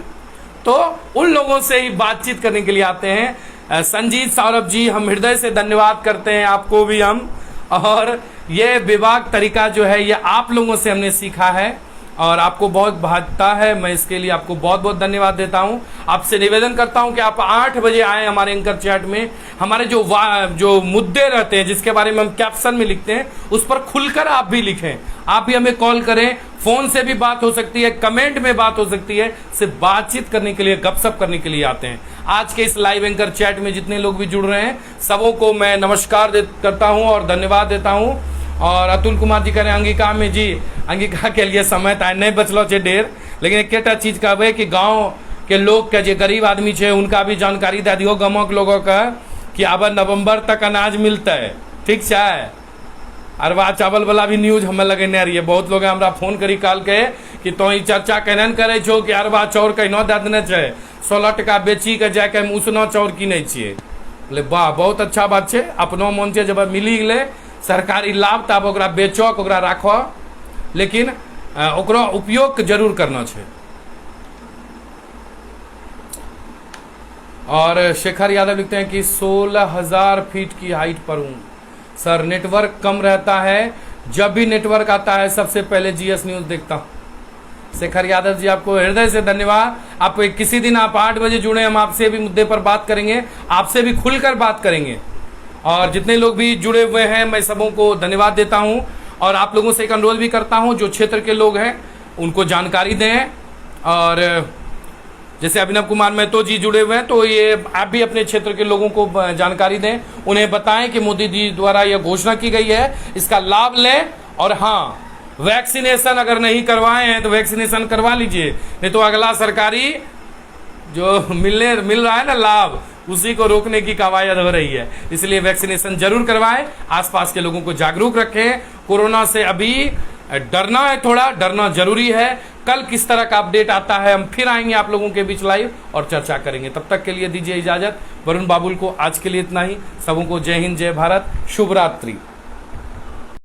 तो उन लोगों से ही बातचीत करने के लिए आते हैं। संजीत सौरभ जी, हम हृदय से धन्यवाद करते हैं आपको भी हम। और ये विभाग तरीका जो है ये आप लोगों से हमने सीखा है और आपको बहुत भाता है। मैं इसके लिए आपको बहुत बहुत धन्यवाद देता हूं। आपसे निवेदन करता हूं कि आप 8 बजे आए हमारे एंकर चैट में। हमारे जो मुद्दे रहते हैं जिसके बारे में हम कैप्शन में लिखते हैं उस पर खुलकर आप भी लिखें। आप भी हमें कॉल करें, फोन से भी बात हो सकती है, कमेंट में बात हो सकती है। सिर्फ बातचीत करने के लिए, गपशप करने के लिए आते हैं। आज के इस लाइव एंकर चैट में जितने लोग भी जुड़ रहे हैं सबों को मैं नमस्कार करता हूं और धन्यवाद देता हूं। और अतुल कुमार जी कह रहे हैं अंगिका में, जी अंगिका के लिए समय था नहीं बचलो छे ढेर, लेकिन एक चीज कहबे कि गांव के लोग के जो गरीब आदमी छे उनका भी जानकारी दे दियो गाँव के लोगों का कि अब नवंबर तक अनाज मिलता है। ठीक है, अरवा चावल वाला भी न्यूज हमें लगेने रही है। बहुत लोग हमरा फोन करी काल के कि तो ई चर्चा केहन करे छो कि अरवा चाउर कहनो दे देने छे, 16 टका बेची के जाके हम उसना चाउर किने छिए। बोले वाह, बहुत अच्छा बात छे। अपनो मन छे जब मिली गेले सरकारी लाभ तब ओकरा बेचो, ओकरा राखो, लेकिन ओकरा उपयोग जरूर करना छे। और शेखर यादव लिखते हैं कि 16,000 फीट की हाइट पर हूं सर, नेटवर्क कम रहता है जब भी नेटवर्क आता है सबसे पहले जीएस न्यूज देखता हूँ। शेखर यादव जी, आपको हृदय से धन्यवाद। आप किसी दिन आप 8 बजे जुड़े, हम आपसे भी मुद्दे पर बात करेंगे, आपसे भी खुलकर बात करेंगे। और जितने लोग भी जुड़े हुए हैं मैं सबों को धन्यवाद देता हूं। और आप लोगों से एक अनुरोध भी करता हूं, जो क्षेत्र के लोग हैं उनको जानकारी दें। और जैसे अभिनव कुमार महतो जी जुड़े हुए हैं, तो ये आप भी अपने क्षेत्र के लोगों को जानकारी दें, उन्हें बताएं कि मोदी जी द्वारा यह घोषणा की गई है, इसका लाभ लें। और हाँ, वैक्सीनेशन अगर नहीं करवाए हैं तो वैक्सीनेशन करवा लीजिए, नहीं तो अगला सरकारी जो मिल रहा है ना लाभ, उसी को रोकने की कवायद हो रही है। इसलिए वैक्सीनेशन जरूर करवाएं, आसपास के लोगों को जागरूक रखें। कोरोना से अभी डरना है, थोड़ा डरना जरूरी है। कल किस तरह का अपडेट आता है हम फिर आएंगे आप लोगों के बीच लाइव और चर्चा करेंगे। तब तक के लिए दीजिए इजाजत। वरुण बाबुल को आज के लिए इतना ही। सबों को जय हिंद, जय भारत, शुभ रात्रि।